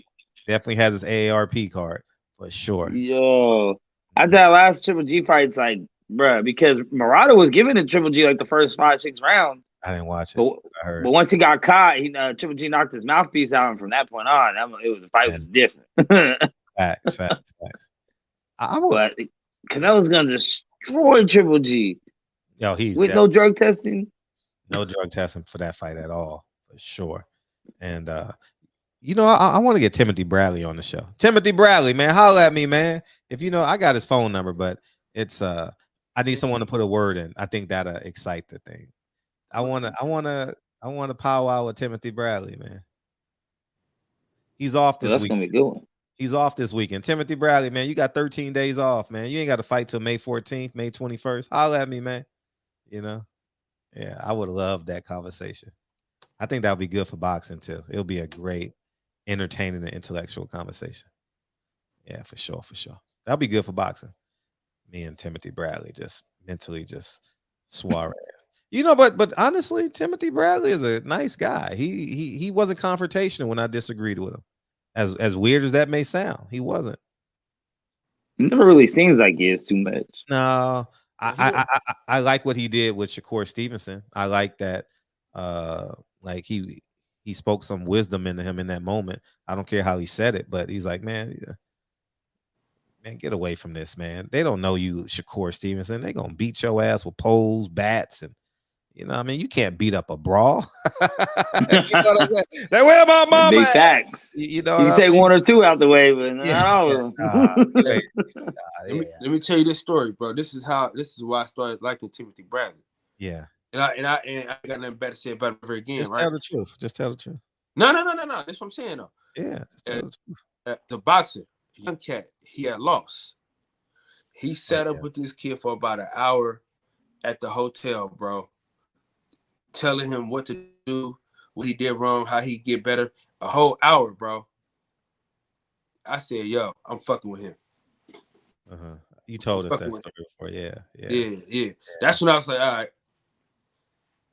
definitely has his AARP card for sure. Yo, I that last Triple G fight's like, bruh, because Murata was giving it Triple G like the first 5-6 rounds. I didn't watch it. But once he got caught, Triple G knocked his mouthpiece out, and from that point on, the fight was different. Facts. But Canelo's gonna destroy Triple G. Yo, he's with no drug testing. No drug testing for that fight at all, for sure. And I want to get Timothy Bradley on the show. Timothy Bradley, man, holla at me, man. If I got his phone number, but it's I need someone to put a word in. I think that'll excite the thing. I wanna powwow with Timothy Bradley, man. He's off this week. That's gonna be a good one. He's off this weekend. Timothy Bradley, man, you got 13 days off, man. You ain't got to fight till May 14th, May 21st. Holla at me, man. Yeah, I would love that conversation. I think that would be good for boxing too. It'll be a great, entertaining, and intellectual conversation. Yeah, for sure. That'll be good for boxing. Me and Timothy Bradley just mentally just soiree. But honestly, Timothy Bradley is a nice guy. He wasn't confrontational when I disagreed with him. As weird as that may sound, he wasn't. It never really seems like he is too much. No, I like what he did with Shakur Stevenson. I like that. Like he spoke some wisdom into him in that moment. I don't care how he said it, but he's like, man, get away from this, man. They don't know you, Shakur Stevenson. They gonna beat your ass with poles, bats, and you can't beat up a brawl. You know what I'm saying? They wear my mama. Big facts. You can take one or two out the way, but not all of them. Let me tell you this story, bro. This is why I started liking Timothy Bradley. Yeah. And I got nothing better to say about it ever again. Just tell the truth. Just tell the truth. No. That's what I'm saying though. Yeah. Just tell the truth. The boxer, young cat, he had lost. He sat up with this kid for about an hour at the hotel, bro. Telling him what to do, what he did wrong, how he get better. A whole hour, bro. I said, yo, I'm fucking with him. You told us that story before. Yeah. That's when I was like, all right.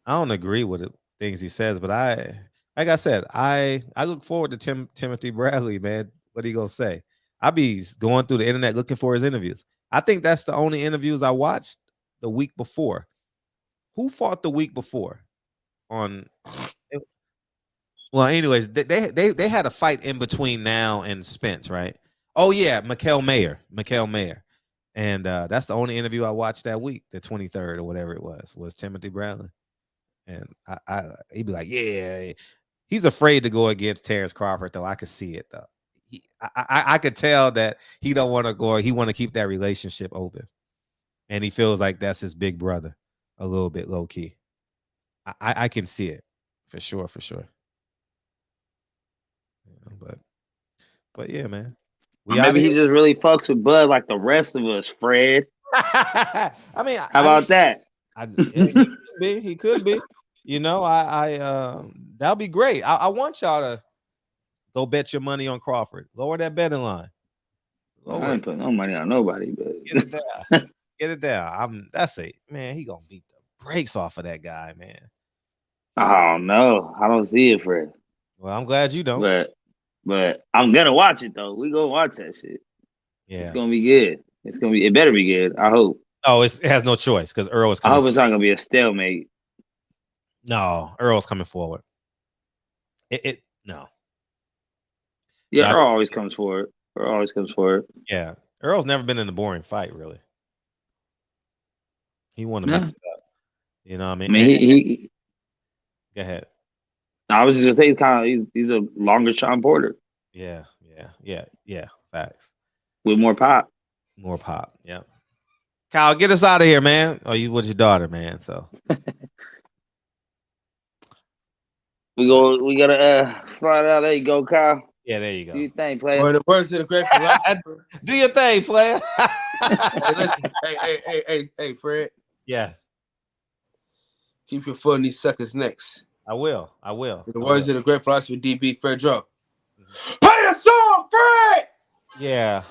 I don't agree with the things he says, but like I said, I look forward to Timothy Bradley, man. What he gonna say? I be going through the internet looking for his interviews. I think that's the only interviews I watched the week before. Who fought the week before? Well, anyways, they had a fight in between now and Spence, right? Oh yeah, Mikael Mayer, and that's the only interview I watched that week, the 23rd or whatever it was Timothy Bradley, and he'd be like, yeah, he's afraid to go against Terrence Crawford though. I could see it though. I could tell that he don't want to go. He want to keep that relationship open, and he feels like that's his big brother, a little bit low key. I can see it for sure. But yeah, man. Maybe he just really fucks with Bud like the rest of us, Fred. I mean, how about that? He could be. That'll be great. I want y'all to go bet your money on Crawford. Lower that betting line. I ain't putting no money on nobody, but get it down. Get it down. That's it, man. He gonna beat the brakes off of that guy, man. Oh no, I don't see it, Fred. Well, I'm glad you don't. But I'm gonna watch it though. We gonna watch that shit. Yeah. It's gonna be good. It better be good. I hope. Oh, it has no choice because Earl is I coming. hope it's not gonna be a stalemate. No, Earl's coming forward. No. Yeah, Earl always comes forward. Yeah, Earl's never been in a boring fight, really. He want to mix it up. You know what I mean? He Go ahead. I was just gonna say he's a longer Sean Porter. Yeah. Facts. With more pop. Yeah. Kyle, get us out of here, man. Oh, you with your daughter, man. So we gotta slide out. There you go, Kyle. Yeah, there you go. Do your thing, player. Or the words of the great philosopher. Do your thing, player. Hey, listen. Hey, Fred. Yes. Keep your foot in these suckers' necks. I will. The words of the great philosopher, DB Fred Draw. Play the song, Fred! Yeah.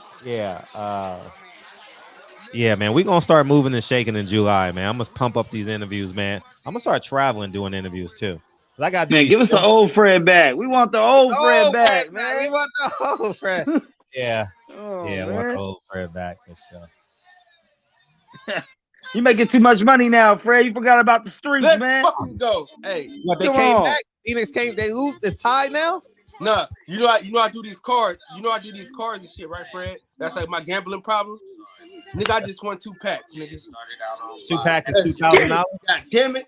Yeah, man. We're gonna start moving and shaking in July, man. I'm gonna pump up these interviews, man. I'm gonna start traveling doing interviews too. I gotta do. Man, give us the old Fred back. We want the old Fred back, man. We want the old Fred. Yeah. Oh, yeah, man. want the old Fred back for sure. You making too much money now, Fred. You forgot about the streets, Let's man. fucking go. Hey, what they Come came on. back? Phoenix came. They lose. It's tied now. Nah, you know I do these cards. You know I do these cards and shit, right, Fred? That's like my gambling problem. Nigga, I just won 2 packs, nigga. 2 packs is $2,000. God damn it!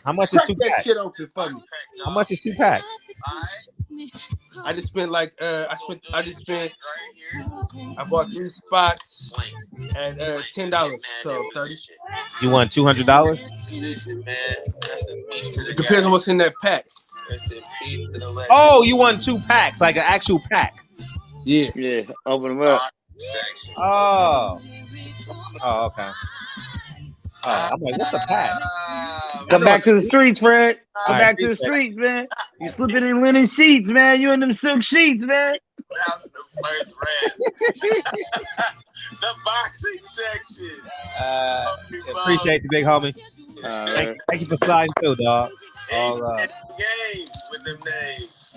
How much is 2 that packs? shit open for me. How much is 2 packs? I just spent like I bought 3 spots at $10, so 30. You won $200. It depends on what's in that pack. Oh, you won 2 packs, like an actual pack. Yeah. Yeah, open them up. Oh, okay. Oh, I'm like, what's a pack? Come back to the streets, Fred. Come back to the streets, man. You slipping in linen sheets, man. You in them silk sheets, man. The boxing section. Appreciate you, big homie. Thank you for sliding through, dog. Games with them names.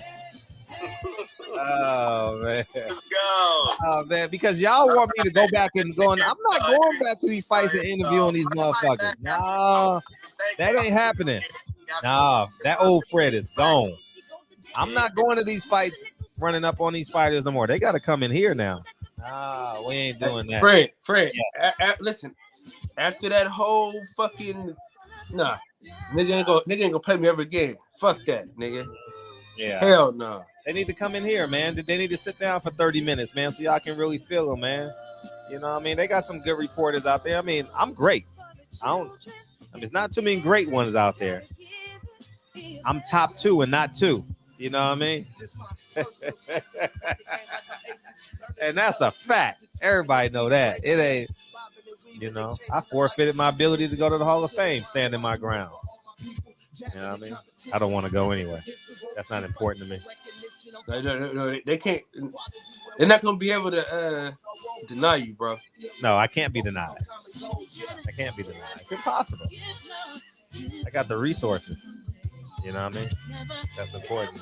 Oh man. Let's go. Oh man, because y'all want me to go back and going. I'm not going back to these fights and interviewing these motherfuckers. No, that ain't happening. No, that old Fred is gone. I'm not going to these fights, running up on these fighters no more. They got to come in here now. No, we ain't doing that. Fred, listen. After that whole fucking nigga ain't gonna play me ever again. Fuck that, nigga. Yeah. Hell no. They need to come in here, man. They need to sit down for 30 minutes, man, so y'all can really feel them, man. You know what I mean? They got some good reporters out there. I mean, I'm great. There's not too many great ones out there. I'm top 2 and not 2. You know what I mean? And that's a fact. Everybody know that. It ain't, I forfeited my ability to go to the Hall of Fame, standing my ground. You know what I mean? I don't want to go anyway. That's not important to me. No, they can't. They're not gonna be able to deny you, bro. No, I can't be denied. It's impossible. I got the resources. You know what I mean? That's important.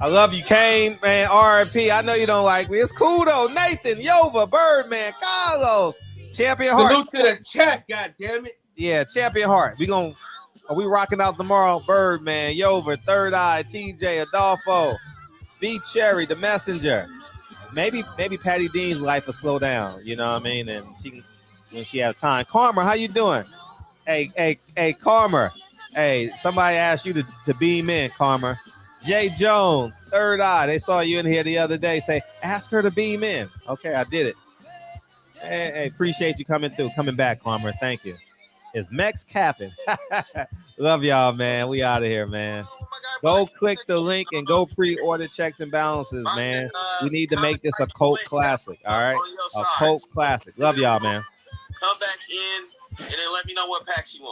I love you, Kane, man. R.I.P. I know you don't like me. It's cool though. Nathan, Yova, Birdman, Carlos, Champion Heart. Salute to the chat, goddammit. Yeah, Champion Heart. Are we rocking out tomorrow? Birdman, Yover, Third Eye, TJ, Adolfo, B Cherry, The Messenger. Maybe Patty Dean's life will slow down. You know what I mean? And when she have time. Karma, how you doing? Hey, Karma. Hey, somebody asked you to beam in, Karma. Jay Jones, Third Eye. They saw you in here the other day. Say, ask her to beam in. Okay, I did it. Hey, appreciate you coming back, Karma. Thank you. Is Mex capping? Love y'all, man. We out of here, man. Go click the link and go pre-order Checks and Balances, man. We need to make this a cult classic, all right? A cult classic. Love y'all, man. Come back in and then let me know what packs you want.